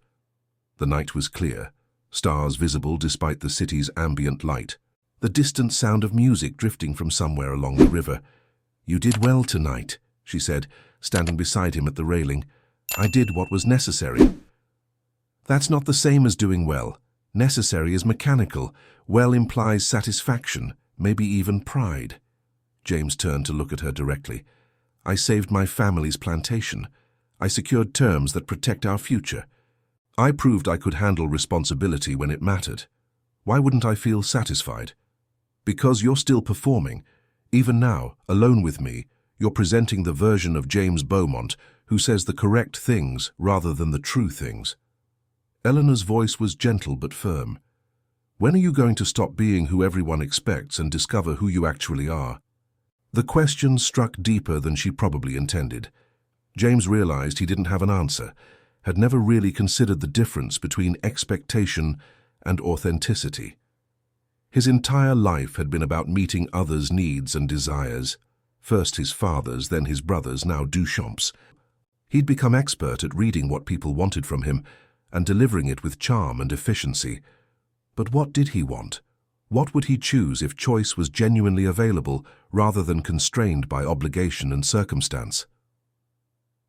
The night was clear, stars visible despite the city's ambient light. The distant sound of music drifting from somewhere along the river. "You did well tonight," she said, standing beside him at the railing. "I did what was necessary." "That's not the same as doing well. Necessary is mechanical. Well implies satisfaction, maybe even pride." James turned to look at her directly. "I saved my family's plantation. I secured terms that protect our future. I proved I could handle responsibility when it mattered. Why wouldn't I feel satisfied? Because you're still performing. Even now, alone with me, you're presenting the version of James Beaumont who says the correct things rather than the true things." Eleanor's voice was gentle but firm. "When are you going to stop being who everyone expects and discover who you actually are?" The question struck deeper than she probably intended. James realized he didn't have an answer, had never really considered the difference between expectation and authenticity. His entire life had been about meeting others' needs and desires, first his father's, then his brother's, now Duchamp's. He'd become expert at reading what people wanted from him and delivering it with charm and efficiency. But what did he want? What would he choose if choice was genuinely available rather than constrained by obligation and circumstance?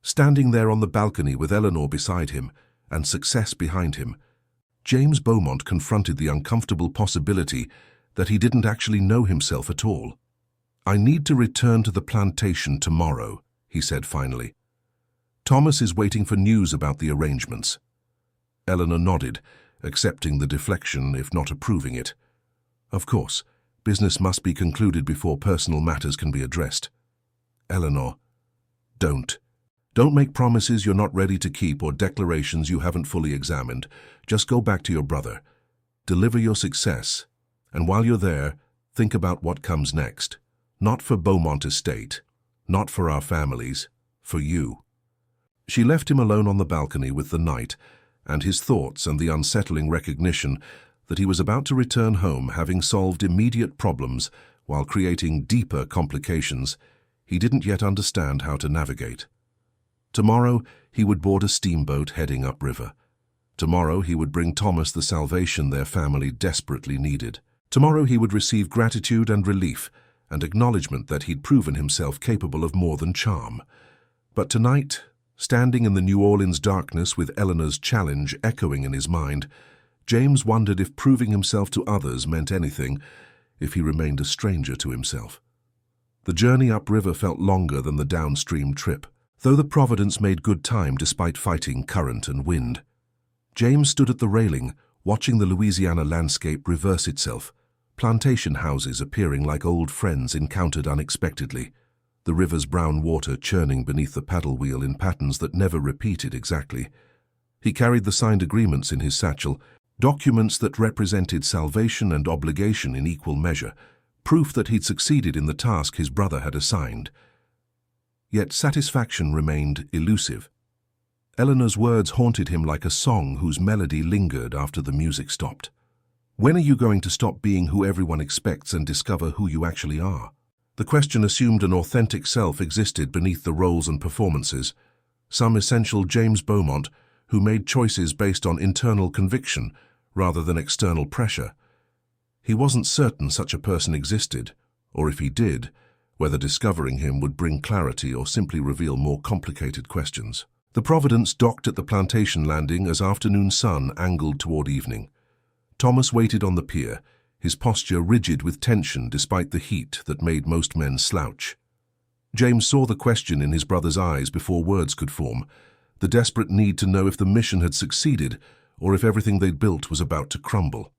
Standing there on the balcony with Eleanor beside him and success behind him, James Beaumont confronted the uncomfortable possibility that he didn't actually know himself at all. "I need to return to the plantation tomorrow," he said finally. "Thomas is waiting for news about the arrangements." Eleanor nodded, accepting the deflection if not approving it. "Of course, business must be concluded before personal matters can be addressed." "Eleanor, don't. Don't make promises you're not ready to keep or declarations you haven't fully examined. Just go back to your brother. Deliver your success. And while you're there, think about what comes next. Not for Beaumont Estate, not for our families, for you." She left him alone on the balcony with the night and his thoughts and the unsettling recognition that he was about to return home having solved immediate problems while creating deeper complications he didn't yet understand how to navigate. Tomorrow he would board a steamboat heading upriver. Tomorrow he would bring Thomas the salvation their family desperately needed. Tomorrow he would receive gratitude and relief and acknowledgement that he'd proven himself capable of more than charm. But tonight, standing in the New Orleans darkness with Eleanor's challenge echoing in his mind, James wondered if proving himself to others meant anything, if he remained a stranger to himself. The journey upriver felt longer than the downstream trip, though the Providence made good time despite fighting current and wind. James stood at the railing, watching the Louisiana landscape reverse itself, plantation houses appearing like old friends encountered unexpectedly, the river's brown water churning beneath the paddle wheel in patterns that never repeated exactly. He carried the signed agreements in his satchel, documents that represented salvation and obligation in equal measure, proof that he'd succeeded in the task his brother had assigned. Yet satisfaction remained elusive. Eleanor's words haunted him like a song whose melody lingered after the music stopped. When are you going to stop being who everyone expects and discover who you actually are? The question assumed an authentic self existed beneath the roles and performances, some essential James Beaumont who made choices based on internal conviction rather than external pressure. He wasn't certain such a person existed, or if he did, whether discovering him would bring clarity or simply reveal more complicated questions. The Providence docked at the plantation landing as afternoon sun angled toward evening. Thomas waited on the pier, his posture rigid with tension despite the heat that made most men slouch. James saw the question in his brother's eyes before words could form, the desperate need to know if the mission had succeeded or if everything they'd built was about to crumble.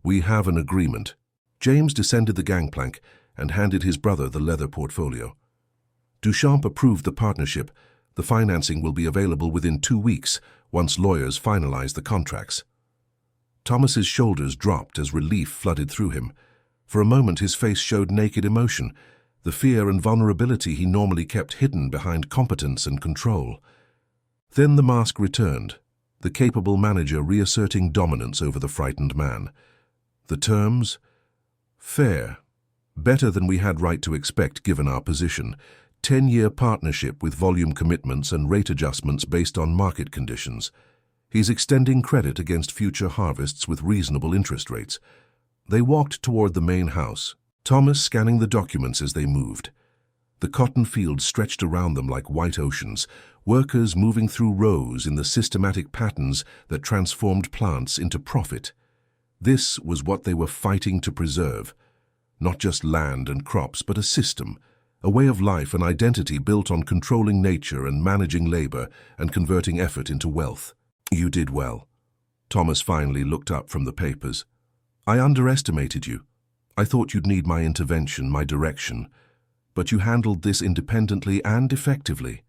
"We have an agreement." James descended the gangplank and handed his brother the leather portfolio. Duchamp approved the partnership. The financing will be available within 2 weeks, once lawyers finalize the contracts. Thomas's shoulders dropped as relief flooded through him. For a moment his face showed naked emotion, the fear and vulnerability he normally kept hidden behind competence and control. Then the mask returned, the capable manager reasserting dominance over the frightened man. The terms? Fair. Better than we had right to expect given our position. 10-year partnership with volume commitments and rate adjustments based on market conditions. He's extending credit against future harvests with reasonable interest rates. They walked toward the main house, Thomas scanning the documents as they moved. The cotton fields stretched around them like white oceans, workers moving through rows in the systematic patterns that transformed plants into profit. This was what they were fighting to preserve. Not just land and crops, but a system, a way of life and identity built on controlling nature and managing labor and converting effort into wealth. "You did well." Thomas finally looked up from the papers. "I underestimated you. I thought you'd need my intervention, my direction. But you handled this independently and effectively."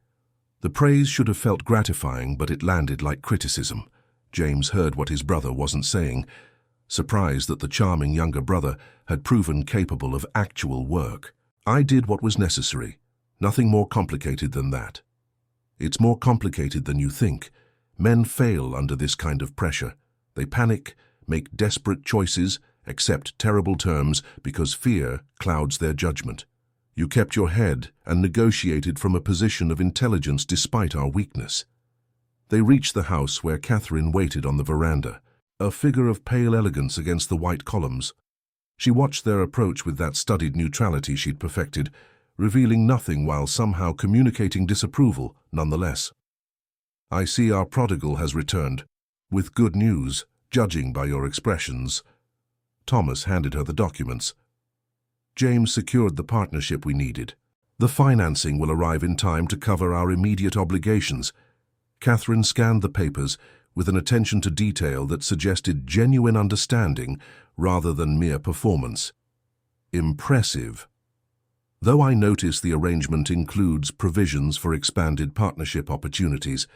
The praise should have felt gratifying, but it landed like criticism. James heard what his brother wasn't saying, surprised that the charming younger brother had proven capable of actual work. "I did what was necessary. Nothing more complicated than that." "It's more complicated than you think. Men fail under this kind of pressure. They panic, make desperate choices, accept terrible terms because fear clouds their judgment. You kept your head and negotiated from a position of intelligence despite our weakness." They reached the house where Catherine waited on the veranda, a figure of pale elegance against the white columns. She watched their approach with that studied neutrality she'd perfected, revealing nothing while somehow communicating disapproval nonetheless. "I see our prodigal has returned, with good news, judging by your expressions." Thomas handed her the documents. "James secured the partnership we needed. The financing will arrive in time to cover our immediate obligations." Catherine scanned the papers with an attention to detail that suggested genuine understanding rather than mere performance. "Impressive. Though I notice the arrangement includes provisions for expanded partnership opportunities,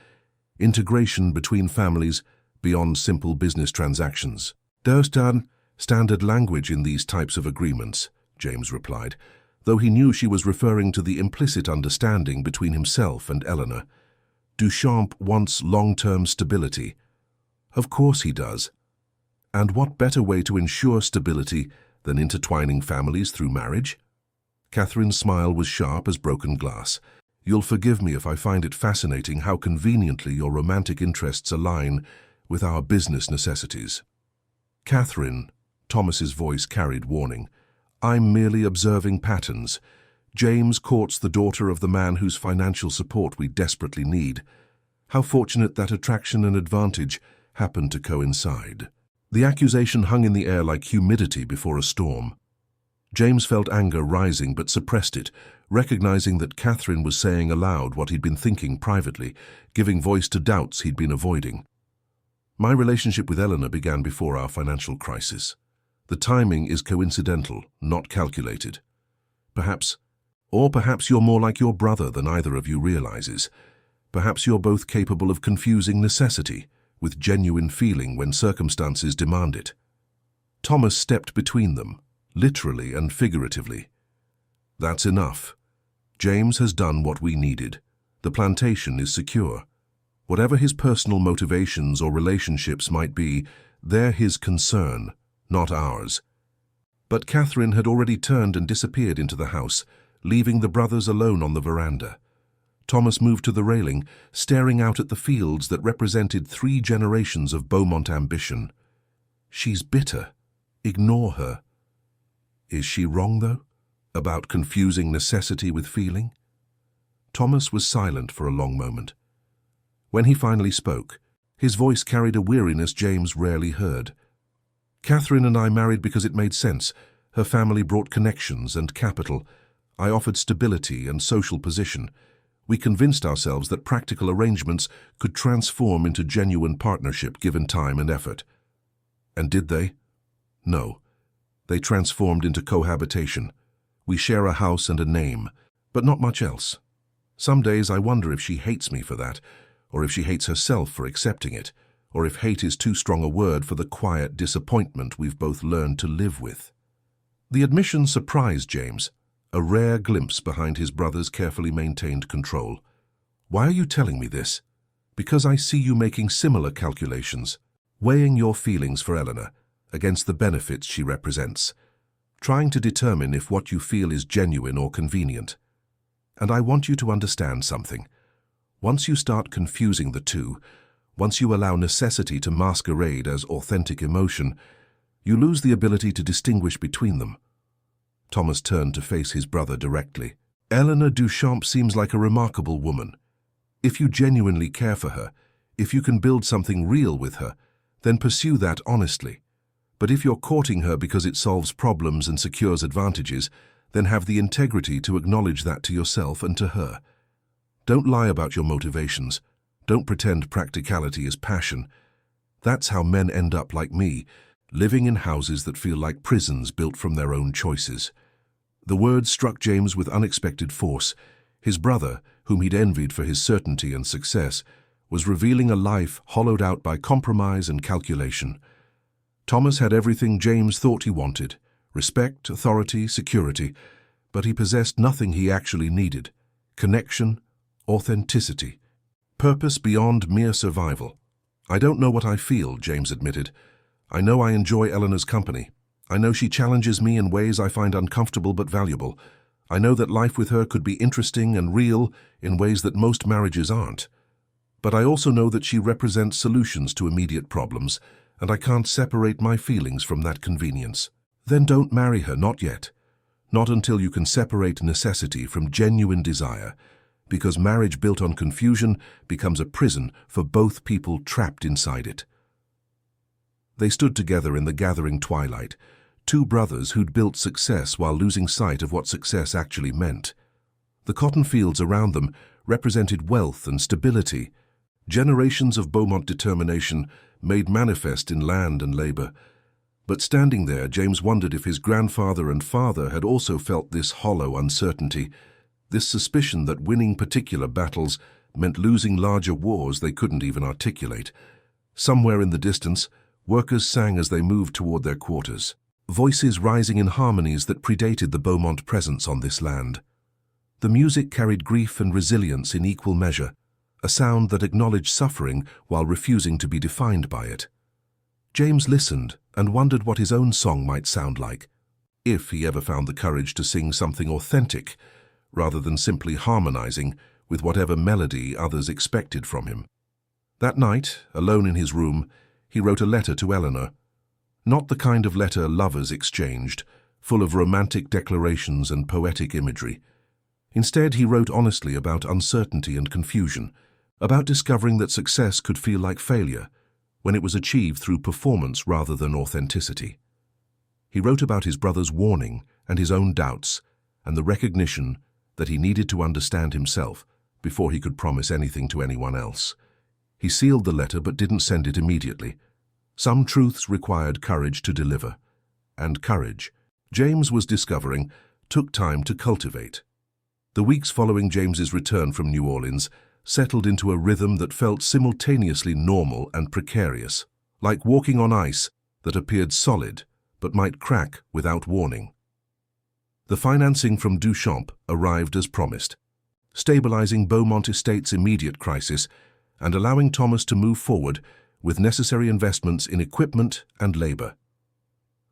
integration between families beyond simple business transactions." "There's standard language in these types of agreements," James replied, though he knew she was referring to the implicit understanding between himself and Eleanor. "Duchamp wants long-term stability." "Of course he does. And what better way to ensure stability than intertwining families through marriage?" Catherine's smile was sharp as broken glass. "You'll forgive me if I find it fascinating how conveniently your romantic interests align with our business necessities." "Catherine," Thomas's voice carried warning, "I'm merely observing patterns. James courts the daughter of the man whose financial support we desperately need. How fortunate that attraction and advantage happened to coincide." The accusation hung in the air like humidity before a storm. James felt anger rising but suppressed it, recognizing that Catherine was saying aloud what he'd been thinking privately, giving voice to doubts he'd been avoiding. "My relationship with Eleanor began before our financial crisis. The timing is coincidental, not calculated. Perhaps you're more like your brother than either of you realizes. Perhaps you're both capable of confusing necessity with genuine feeling when circumstances demand it." Thomas stepped between them, literally and figuratively. "That's enough. James has done what we needed. The plantation is secure. Whatever his personal motivations or relationships might be, they're his concern, not ours. But Catherine had already turned and disappeared into the house, leaving the brothers alone on the veranda. Thomas moved to the railing, staring out at the fields that represented 3 generations of Beaumont ambition. She's bitter. Ignore her. Is she wrong, though, about confusing necessity with feeling? Thomas was silent for a long moment. When he finally spoke, his voice carried a weariness James rarely heard. Catherine and I married because it made sense. Her family brought connections and capital. I offered stability and social position. We convinced ourselves that practical arrangements could transform into genuine partnership given time and effort. And did they? No. They transformed into cohabitation. We share a house and a name, but not much else. Some days I wonder if she hates me for that, or if she hates herself for accepting it, or if hate is too strong a word for the quiet disappointment we've both learned to live with. The admission surprised James, a rare glimpse behind his brother's carefully maintained control. Why are you telling me this? Because I see you making similar calculations, weighing your feelings for Eleanor against the benefits she represents, trying to determine if what you feel is genuine or convenient. And I want you to understand something. Once you start confusing the two, once you allow necessity to masquerade as authentic emotion, you lose the ability to distinguish between them. Thomas turned to face his brother directly. Eleanor Duchamp seems like a remarkable woman. If you genuinely care for her, if you can build something real with her, then pursue that honestly. But if you're courting her because it solves problems and secures advantages, then have the integrity to acknowledge that to yourself and to her. Don't lie about your motivations. Don't pretend practicality is passion. That's how men end up like me, living in houses that feel like prisons built from their own choices. The words struck James with unexpected force. His brother, whom he'd envied for his certainty and success, was revealing a life hollowed out by compromise and calculation. Thomas had everything James thought he wanted: respect, authority, security, but he possessed nothing he actually needed: connection, authenticity, purpose beyond mere survival. I don't know what I feel, James admitted. I know I enjoy Eleanor's company. I know she challenges me in ways I find uncomfortable but valuable. I know that life with her could be interesting and real in ways that most marriages aren't. But I also know that she represents solutions to immediate problems, and I can't separate my feelings from that convenience. Then don't marry her, not yet. Not until you can separate necessity from genuine desire, because marriage built on confusion becomes a prison for both people trapped inside it. They stood together in the gathering twilight, 2 brothers who'd built success while losing sight of what success actually meant. The cotton fields around them represented wealth and stability, generations of Beaumont determination made manifest in land and labor. But standing there, James wondered if his grandfather and father had also felt this hollow uncertainty, this suspicion that winning particular battles meant losing larger wars they couldn't even articulate. Somewhere in the distance, workers sang as they moved toward their quarters, voices rising in harmonies that predated the Beaumont presence on this land. The music carried grief and resilience in equal measure, a sound that acknowledged suffering while refusing to be defined by it. James listened and wondered what his own song might sound like, if he ever found the courage to sing something authentic, rather than simply harmonizing with whatever melody others expected from him. That night, alone in his room, he wrote a letter to Eleanor. Not the kind of letter lovers exchanged, full of romantic declarations and poetic imagery. Instead, he wrote honestly about uncertainty and confusion, about discovering that success could feel like failure when it was achieved through performance rather than authenticity. He wrote about his brother's warning and his own doubts, and the recognition that he needed to understand himself before he could promise anything to anyone else. He sealed the letter but didn't send it immediately. Some truths required courage to deliver, and courage, James was discovering, took time to cultivate. The weeks following James's return from New Orleans settled into a rhythm that felt simultaneously normal and precarious, like walking on ice that appeared solid but might crack without warning. The financing from Duchamp arrived as promised, stabilizing Beaumont Estate's immediate crisis, and allowing Thomas to move forward with necessary investments in equipment and labor.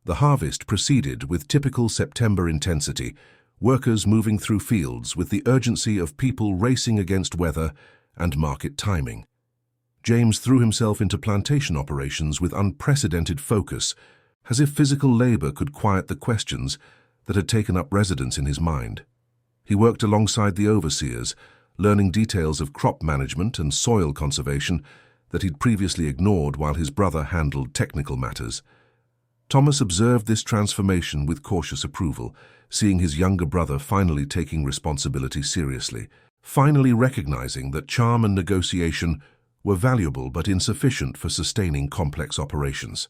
The harvest proceeded with typical September intensity, workers moving through fields with the urgency of people racing against weather and market timing. James threw himself into plantation operations with unprecedented focus, as if physical labor could quiet the questions that had taken up residence in his mind. He worked alongside the overseers, learning details of crop management and soil conservation that he'd previously ignored while his brother handled technical matters. Thomas observed this transformation with cautious approval, seeing his younger brother finally taking responsibility seriously, finally recognizing that charm and negotiation were valuable but insufficient for sustaining complex operations.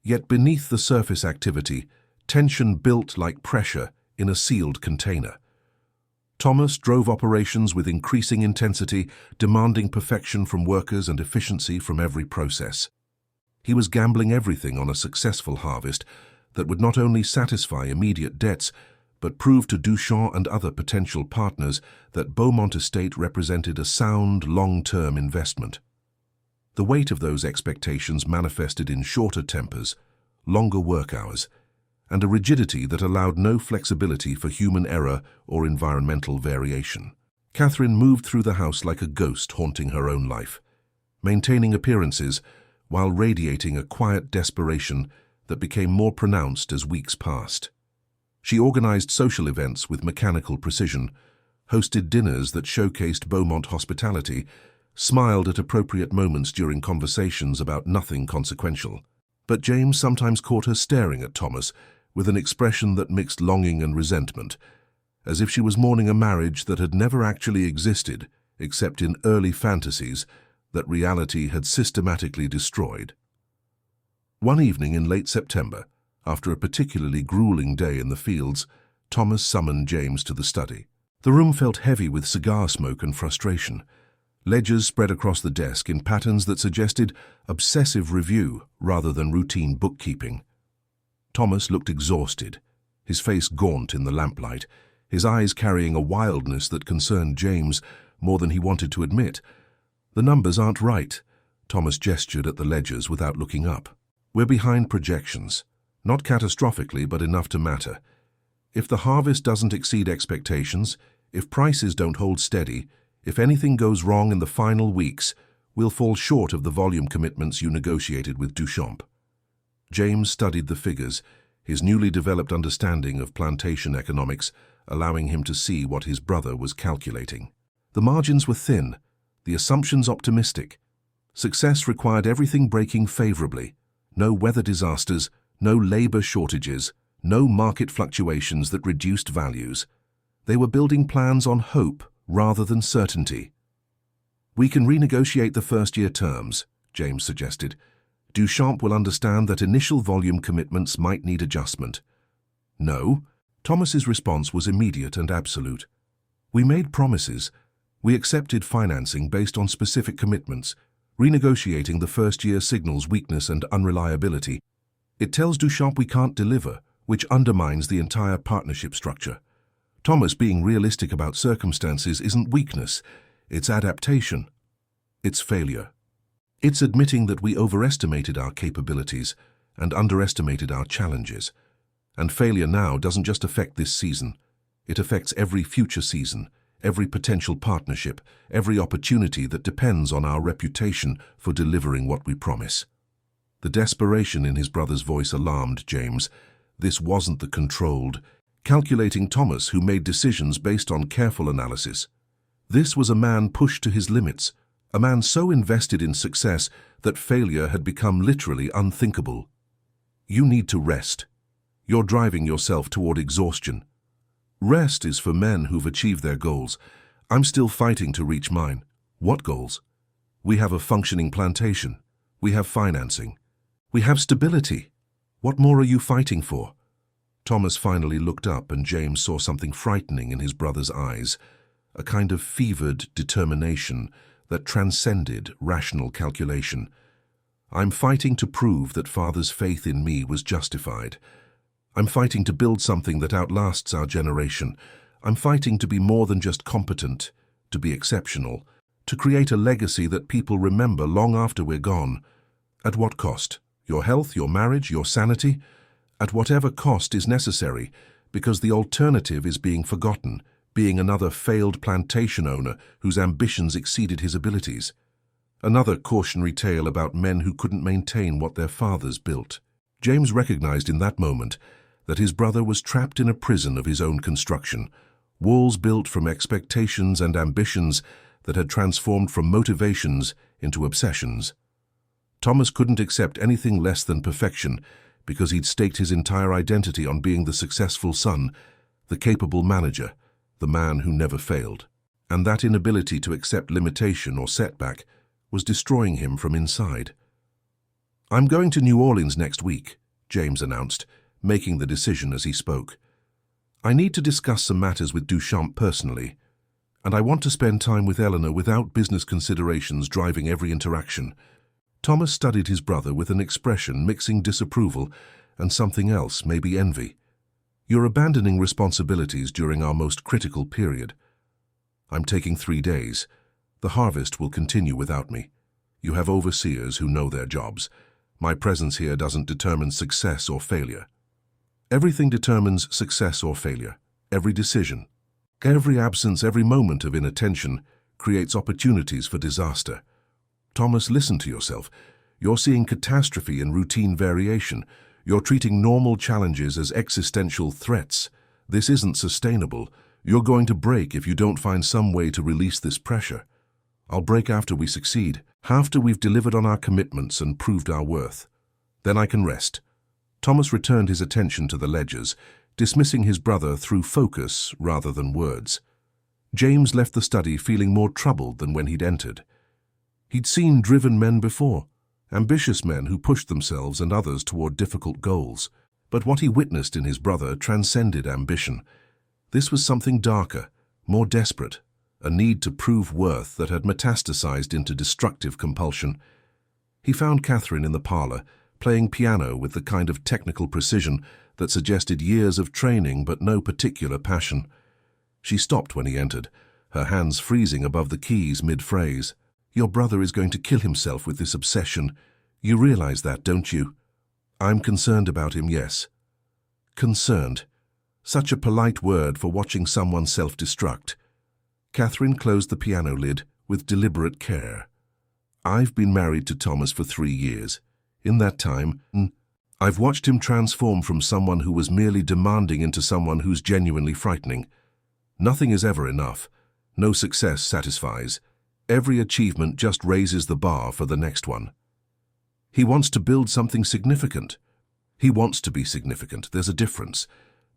Yet beneath the surface activity, tension built like pressure in a sealed container. Thomas drove operations with increasing intensity, demanding perfection from workers and efficiency from every process. He was gambling everything on a successful harvest that would not only satisfy immediate debts, but prove to Duchamp and other potential partners that Beaumont Estate represented a sound, long-term investment. The weight of those expectations manifested in shorter tempers, longer work hours, and a rigidity that allowed no flexibility for human error or environmental variation. Catherine moved through the house like a ghost haunting her own life, maintaining appearances while radiating a quiet desperation that became more pronounced as weeks passed. She organized social events with mechanical precision, hosted dinners that showcased Beaumont hospitality, smiled at appropriate moments during conversations about nothing consequential. But James sometimes caught her staring at Thomas with an expression that mixed longing and resentment, as if she was mourning a marriage that had never actually existed, except in early fantasies that reality had systematically destroyed. One evening in late September, after a particularly grueling day in the fields, Thomas summoned James to the study. The room felt heavy with cigar smoke and frustration. Ledgers spread across the desk in patterns that suggested obsessive review rather than routine bookkeeping. Thomas looked exhausted, his face gaunt in the lamplight, his eyes carrying a wildness that concerned James more than he wanted to admit. "The numbers aren't right," Thomas gestured at the ledgers without looking up. "We're behind projections, not catastrophically but enough to matter. If the harvest doesn't exceed expectations, if prices don't hold steady, if anything goes wrong in the final weeks, we'll fall short of the volume commitments you negotiated with Duchamp." James studied the figures, his newly developed understanding of plantation economics allowing him to see what his brother was calculating. The margins were thin, the assumptions optimistic. Success required everything breaking favorably. No weather disasters, no labor shortages, no market fluctuations that reduced values. They were building plans on hope rather than certainty. "We can renegotiate the first-year terms," James suggested. "Duchamp will understand that initial volume commitments might need adjustment." "No." Thomas's response was immediate and absolute. "We made promises. We accepted financing based on specific commitments. Renegotiating the first year signals weakness and unreliability. It tells Duchamp we can't deliver, which undermines the entire partnership structure. Thomas being realistic about circumstances isn't weakness, it's adaptation. It's failure. It's admitting that we overestimated our capabilities and underestimated our challenges. And failure now doesn't just affect this season. It affects every future season, every potential partnership, every opportunity that depends on our reputation for delivering what we promise." The desperation in his brother's voice alarmed James. This wasn't the controlled, calculating Thomas who made decisions based on careful analysis. This was a man pushed to his limits, a man so invested in success that failure had become literally unthinkable. "You need to rest. You're driving yourself toward exhaustion. Rest is for men who've achieved their goals. I'm still fighting to reach mine." "What goals?" "We have a functioning plantation. We have financing. We have stability. What more are you fighting for?" Thomas finally looked up and James saw something frightening in his brother's eyes, a kind of fevered determination that transcended rational calculation. "I'm fighting to prove that Father's faith in me was justified. I'm fighting to build something that outlasts our generation. I'm fighting to be more than just competent, to be exceptional, to create a legacy that people remember long after we're gone. At what cost? Your health, your marriage, your sanity? At whatever cost is necessary, because the alternative is being forgotten, being another failed plantation owner whose ambitions exceeded his abilities. Another cautionary tale about men who couldn't maintain what their fathers built. James recognized in that moment that his brother was trapped in a prison of his own construction, walls built from expectations and ambitions that had transformed from motivations into obsessions. Thomas couldn't accept anything less than perfection because he'd staked his entire identity on being the successful son, the capable manager, the man who never failed. And that inability to accept limitation or setback was destroying him from inside. "I'm going to New Orleans next week," James announced, making the decision as he spoke. "I need to discuss some matters with Duchamp personally, and I want to spend time with Eleanor without business considerations driving every interaction." Thomas studied his brother with an expression mixing disapproval and something else, maybe envy. "You're abandoning responsibilities during our most critical period." "I'm taking 3 days. The harvest will continue without me. You have overseers who know their jobs. My presence here doesn't determine success or failure." "Everything determines success or failure. Every decision. Every absence, every moment of inattention creates opportunities for disaster." "Thomas, listen to yourself. You're seeing catastrophe in routine variation. You're treating normal challenges as existential threats. This isn't sustainable. You're going to break if you don't find some way to release this pressure." "I'll break after we succeed, after we've delivered on our commitments and proved our worth. Then I can rest." Thomas returned his attention to the ledgers, dismissing his brother through focus rather than words. James left the study feeling more troubled than when he'd entered. He'd seen driven men before, ambitious men who pushed themselves and others toward difficult goals. But what he witnessed in his brother transcended ambition. This was something darker, more desperate, a need to prove worth that had metastasized into destructive compulsion. He found Catherine in the parlor, playing piano with the kind of technical precision that suggested years of training but no particular passion. She stopped when he entered, her hands freezing above the keys mid-phrase. "Your brother is going to kill himself with this obsession. You realize that, don't you?" "I'm concerned about him, yes." Concerned. Such a polite word for watching someone self-destruct. Catherine closed the piano lid with deliberate care. "I've been married to Thomas for 3 years. In that time, I've watched him transform from someone who was merely demanding into someone who's genuinely frightening. Nothing is ever enough. No success satisfies. Every achievement just raises the bar for the next one. He wants to build something significant. He wants to be significant. There's a difference.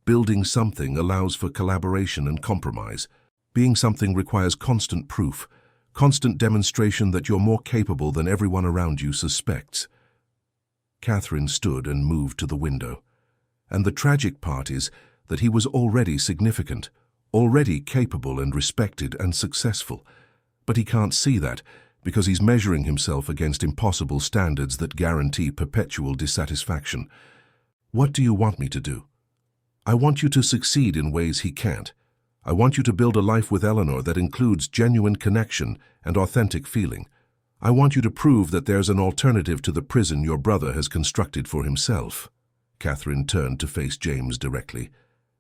Building something allows for collaboration and compromise. Being something requires constant proof, constant demonstration that you're more capable than everyone around you suspects." Catherine stood and moved to the window. "And the tragic part is that he was already significant, already capable and respected and successful. But he can't see that because he's measuring himself against impossible standards that guarantee perpetual dissatisfaction." "What do you want me to do?" "I want you to succeed in ways he can't. I want you to build a life with Eleanor that includes genuine connection and authentic feeling. I want you to prove that there's an alternative to the prison your brother has constructed for himself." Catherine turned to face James directly.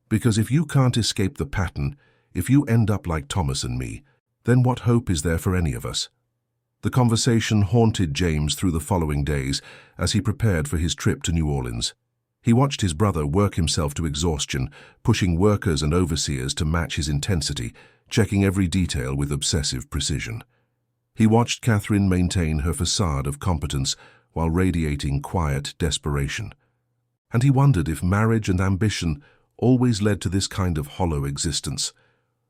"Because if you can't escape the pattern, if you end up like Thomas and me, then what hope is there for any of us?" The conversation haunted James through the following days as he prepared for his trip to New Orleans. He watched his brother work himself to exhaustion, pushing workers and overseers to match his intensity, checking every detail with obsessive precision. He watched Catherine maintain her facade of competence while radiating quiet desperation. And he wondered if marriage and ambition always led to this kind of hollow existence,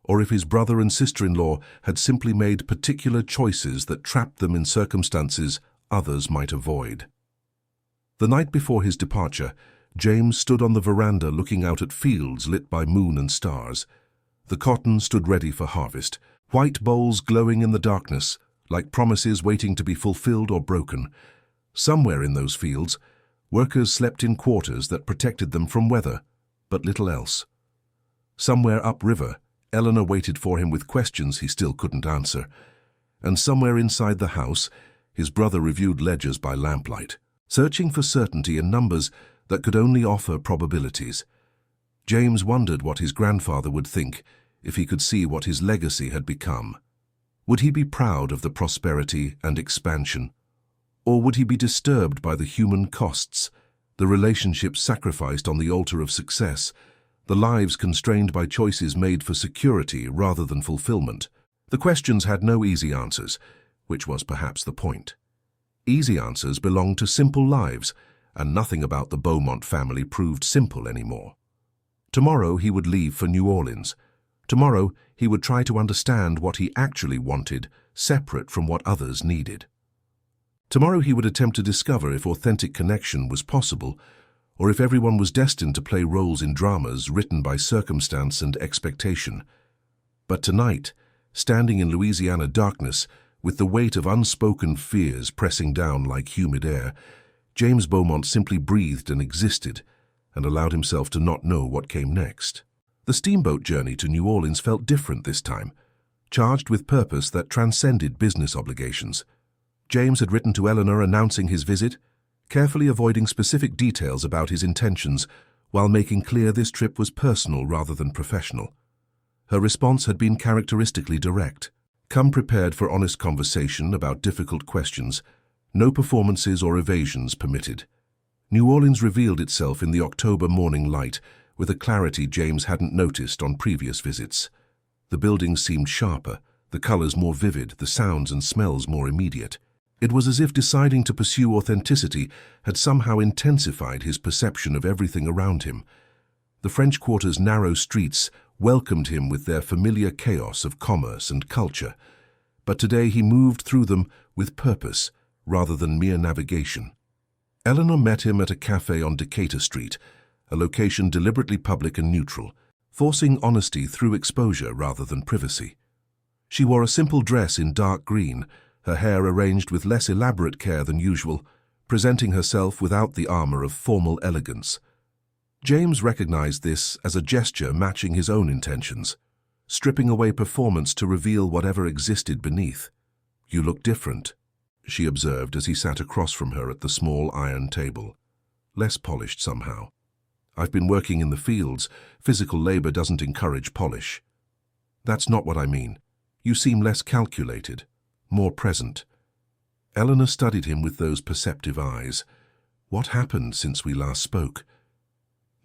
or if his brother and sister-in-law had simply made particular choices that trapped them in circumstances others might avoid. The night before his departure, James stood on the veranda looking out at fields lit by moon and stars. The cotton stood ready for harvest, white bowls glowing in the darkness, like promises waiting to be fulfilled or broken. Somewhere in those fields, workers slept in quarters that protected them from weather, but little else. Somewhere upriver, Eleanor waited for him with questions he still couldn't answer. And somewhere inside the house, his brother reviewed ledgers by lamplight, searching for certainty in numbers that could only offer probabilities. James wondered what his grandfather would think if he could see what his legacy had become. Would he be proud of the prosperity and expansion? Or would he be disturbed by the human costs, the relationships sacrificed on the altar of success, the lives constrained by choices made for security rather than fulfillment? The questions had no easy answers, which was perhaps the point. Easy answers belonged to simple lives, and nothing about the Beaumont family proved simple anymore. Tomorrow he would leave for New Orleans. Tomorrow he would try to understand what he actually wanted, separate from what others needed. Tomorrow he would attempt to discover if authentic connection was possible, or if everyone was destined to play roles in dramas written by circumstance and expectation. But tonight, standing in Louisiana darkness, with the weight of unspoken fears pressing down like humid air, James Beaumont simply breathed and existed, and allowed himself to not know what came next. The steamboat journey to New Orleans felt different this time, charged with purpose that transcended business obligations. James had written to Eleanor announcing his visit, carefully avoiding specific details about his intentions, while making clear this trip was personal rather than professional. Her response had been characteristically direct. Come prepared for honest conversation about difficult questions. No performances or evasions permitted. New Orleans revealed itself in the October morning light with a clarity James hadn't noticed on previous visits. The buildings seemed sharper, the colors more vivid, the sounds and smells more immediate. It was as if deciding to pursue authenticity had somehow intensified his perception of everything around him. The French Quarter's narrow streets welcomed him with their familiar chaos of commerce and culture, but today he moved through them with purpose rather than mere navigation. Eleanor met him at a cafe on Decatur Street, a location deliberately public and neutral, forcing honesty through exposure rather than privacy. She wore a simple dress in dark green, her hair arranged with less elaborate care than usual, presenting herself without the armor of formal elegance. James recognized this as a gesture matching his own intentions, stripping away performance to reveal whatever existed beneath. "You look different," she observed as he sat across from her at the small iron table. "Less polished somehow." "I've been working in the fields. Physical labor doesn't encourage polish." "That's not what I mean. You seem less calculated, more present." Eleanor studied him with those perceptive eyes. What happened since we last spoke?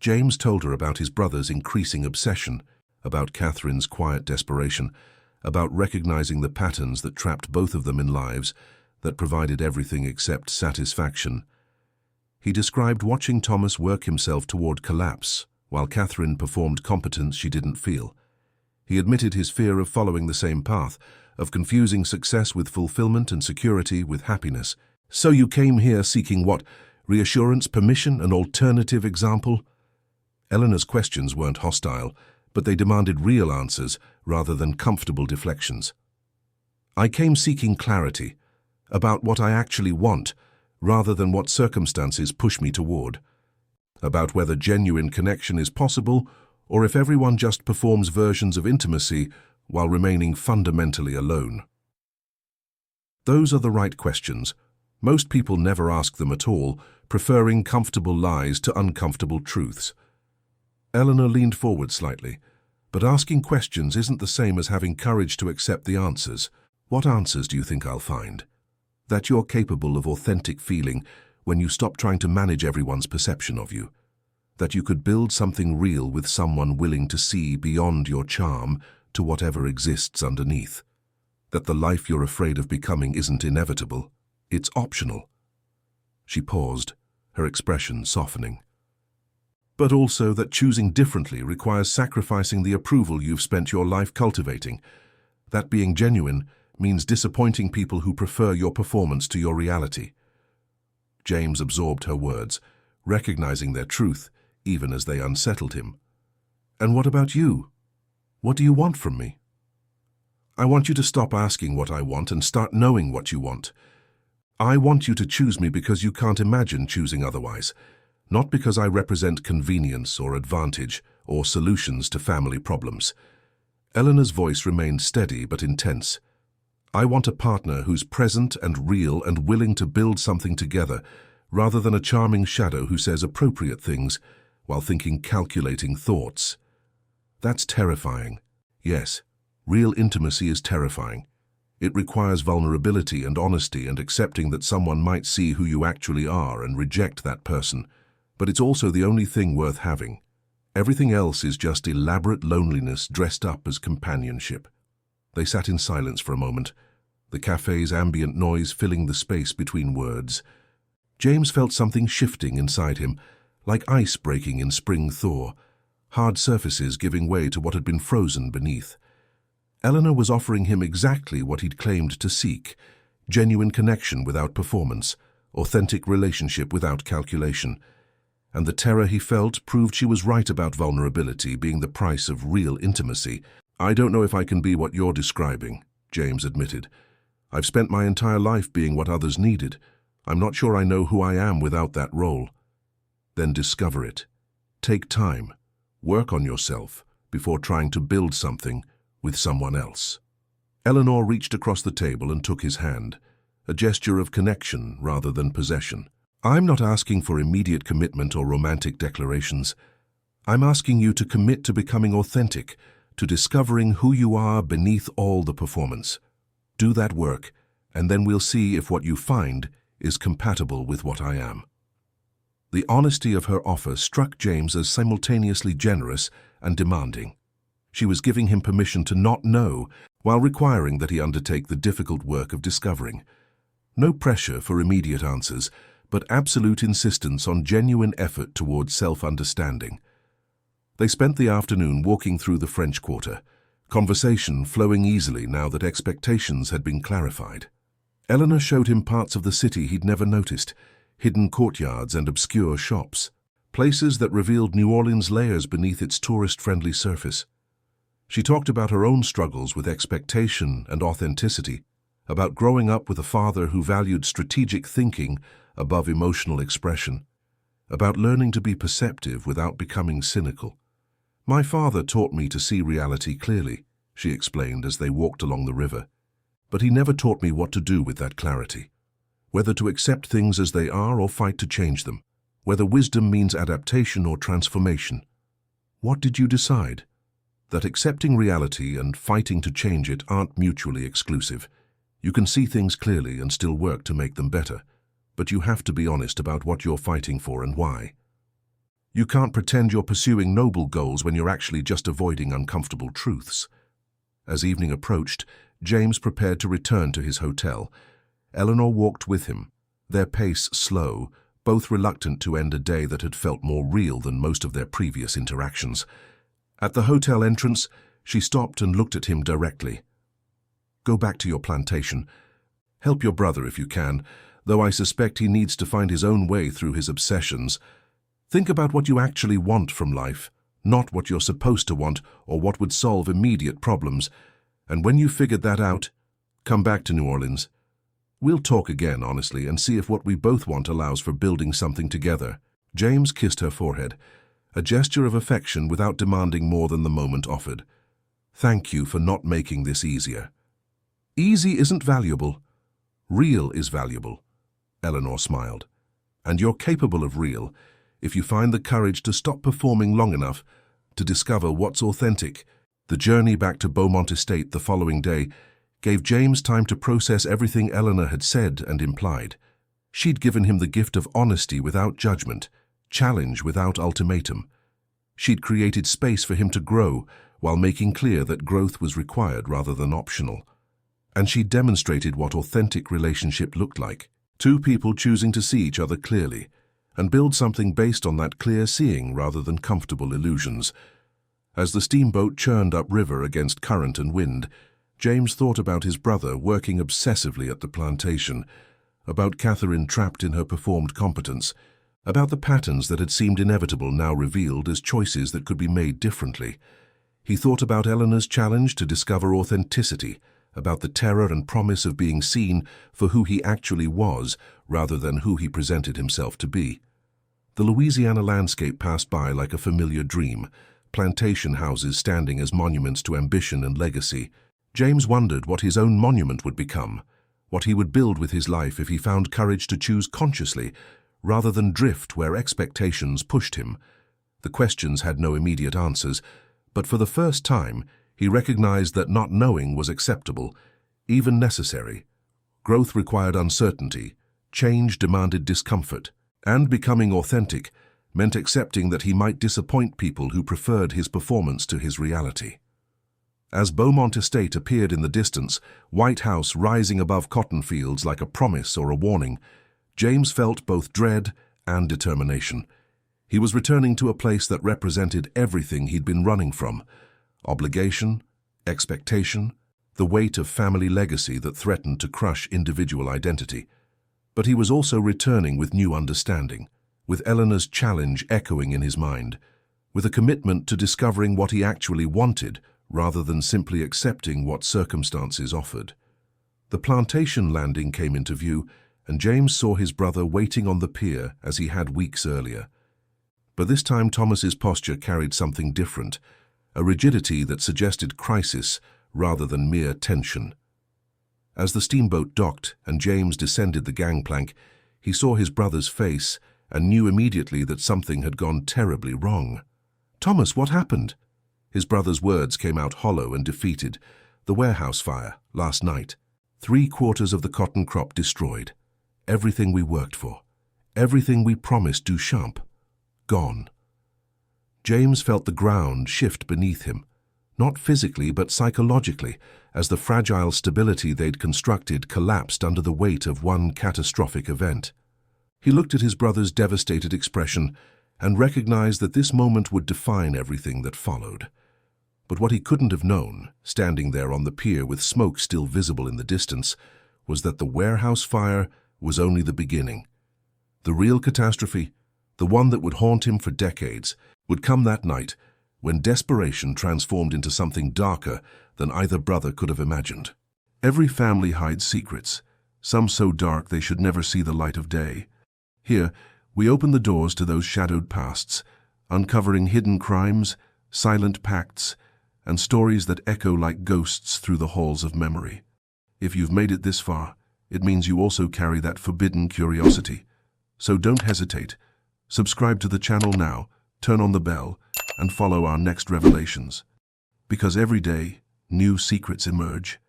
James told her about his brother's increasing obsession, about Catherine's quiet desperation, about recognizing the patterns that trapped both of them in lives that provided everything except satisfaction. He described watching Thomas work himself toward collapse, while Catherine performed competence she didn't feel. He admitted his fear of following the same path, of confusing success with fulfillment and security with happiness. "So you came here seeking what? Reassurance, permission, an alternative example?" Eleanor's questions weren't hostile, but they demanded real answers rather than comfortable deflections. "I came seeking clarity about what I actually want, rather than what circumstances push me toward. About whether genuine connection is possible, or if everyone just performs versions of intimacy while remaining fundamentally alone." Those are the right questions. Most people never ask them at all, preferring comfortable lies to uncomfortable truths. Eleanor leaned forward slightly, but asking questions isn't the same as having courage to accept the answers. "What answers do you think I'll find? That you're capable of authentic feeling when you stop trying to manage everyone's perception of you. That you could build something real with someone willing to see beyond your charm to whatever exists underneath. That the life you're afraid of becoming isn't inevitable, it's optional." She paused, her expression softening. "But also that choosing differently requires sacrificing the approval you've spent your life cultivating. That being genuine means disappointing people who prefer your performance to your reality." James absorbed her words, recognizing their truth, even as they unsettled him. "And what about you? What do you want from me?" "I want you to stop asking what I want and start knowing what you want. I want you to choose me because you can't imagine choosing otherwise. Not because I represent convenience or advantage or solutions to family problems." Eleanor's voice remained steady but intense. I want a partner who's present and real and willing to build something together, rather than a charming shadow who says appropriate things while thinking calculating thoughts. That's terrifying. Yes, real intimacy is terrifying. It requires vulnerability and honesty and accepting that someone might see who you actually are and reject that person. But it's also the only thing worth having. Everything else is just elaborate loneliness dressed up as companionship. They sat in silence for a moment, the cafe's ambient noise filling the space between words. James felt something shifting inside him, like ice breaking in spring thaw, hard surfaces giving way to what had been frozen beneath. Eleanor was offering him exactly what he'd claimed to seek: genuine connection without performance, authentic relationship without calculation. And the terror he felt proved she was right about vulnerability being the price of real intimacy. "I don't know if I can be what you're describing," James admitted. "I've spent my entire life being what others needed. I'm not sure I know who I am without that role." "Then discover it. Take time. Work on yourself before trying to build something with someone else." Eleanor reached across the table and took his hand, a gesture of connection rather than possession. "I'm not asking for immediate commitment or romantic declarations. I'm asking you to commit to becoming authentic, to discovering who you are beneath all the performance. Do that work, and then we'll see if what you find is compatible with what I am." The honesty of her offer struck James as simultaneously generous and demanding. She was giving him permission to not know, while requiring that he undertake the difficult work of discovering. No pressure for immediate answers, but absolute insistence on genuine effort towards self-understanding. They spent the afternoon walking through the French Quarter, conversation flowing easily now that expectations had been clarified. Eleanor showed him parts of the city he'd never noticed, hidden courtyards and obscure shops, places that revealed New Orleans' layers beneath its tourist-friendly surface. She talked about her own struggles with expectation and authenticity, about growing up with a father who valued strategic thinking above emotional expression, about learning to be perceptive without becoming cynical. "My father taught me to see reality clearly," she explained as they walked along the river. "But he never taught me what to do with that clarity, whether to accept things as they are or fight to change them, whether wisdom means adaptation or transformation." "What did you decide?" "That accepting reality and fighting to change it aren't mutually exclusive. You can see things clearly and still work to make them better, but you have to be honest about what you're fighting for and why. You can't pretend you're pursuing noble goals when you're actually just avoiding uncomfortable truths." As evening approached, James prepared to return to his hotel. Eleanor walked with him, their pace slow, both reluctant to end a day that had felt more real than most of their previous interactions. At the hotel entrance, she stopped and looked at him directly. "Go back to your plantation. Help your brother if you can, though I suspect he needs to find his own way through his obsessions. Think about what you actually want from life, not what you're supposed to want or what would solve immediate problems. And when you've figured that out, come back to New Orleans. We'll talk again, honestly, and see if what we both want allows for building something together." James kissed her forehead, a gesture of affection without demanding more than the moment offered. "Thank you for not making this easier." "Easy isn't valuable. Real is valuable," Eleanor smiled. "And you're capable of real, if you find the courage to stop performing long enough to discover what's authentic." The journey back to Beaumont Estate the following day gave James time to process everything Eleanor had said and implied. She'd given him the gift of honesty without judgment, challenge without ultimatum. She'd created space for him to grow while making clear that growth was required rather than optional. And she demonstrated what authentic relationship looked like: two people choosing to see each other clearly and build something based on that clear seeing rather than comfortable illusions. As the steamboat churned upriver against current and wind, James thought about his brother working obsessively at the plantation, about Catherine trapped in her performed competence, about the patterns that had seemed inevitable now revealed as choices that could be made differently. He thought about Eleanor's challenge to discover authenticity, about the terror and promise of being seen for who he actually was rather than who he presented himself to be. The Louisiana landscape passed by like a familiar dream, plantation houses standing as monuments to ambition and legacy, James wondered what his own monument would become, what he would build with his life if he found courage to choose consciously rather than drift where expectations pushed him. The questions had no immediate answers, but for the first time he recognized that not knowing was acceptable, even necessary. Growth required uncertainty, change demanded discomfort, and becoming authentic meant accepting that he might disappoint people who preferred his performance to his reality. As Beaumont Estate appeared in the distance, White House rising above cotton fields like a promise or a warning, James felt both dread and determination. He was returning to a place that represented everything he'd been running from: obligation, expectation, the weight of family legacy that threatened to crush individual identity. But he was also returning with new understanding, with Eleanor's challenge echoing in his mind, with a commitment to discovering what he actually wanted rather than simply accepting what circumstances offered. The plantation landing came into view, and James saw his brother waiting on the pier as he had weeks earlier. But this time Thomas's posture carried something different, a rigidity that suggested crisis rather than mere tension. As the steamboat docked and James descended the gangplank, he saw his brother's face and knew immediately that something had gone terribly wrong. "Thomas, what happened?" His brother's words came out hollow and defeated. "The warehouse fire, last night. 3/4 of the cotton crop destroyed. Everything we worked for. Everything we promised Duchamp. Gone." James felt the ground shift beneath him, not physically but psychologically, as the fragile stability they'd constructed collapsed under the weight of one catastrophic event. He looked at his brother's devastated expression and recognized that this moment would define everything that followed. But what he couldn't have known, standing there on the pier with smoke still visible in the distance, was that the warehouse fire was only the beginning. The real catastrophe, the one that would haunt him for decades, would come that night when desperation transformed into something darker than either brother could have imagined. Every family hides secrets, some so dark they should never see the light of day. Here, we open the doors to those shadowed pasts, uncovering hidden crimes, silent pacts, and stories that echo like ghosts through the halls of memory. If you've made it this far, it means you also carry that forbidden curiosity. So don't hesitate. Subscribe to the channel now, turn on the bell, and follow our next revelations. Because every day, new secrets emerge,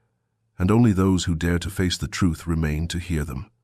and only those who dare to face the truth remain to hear them.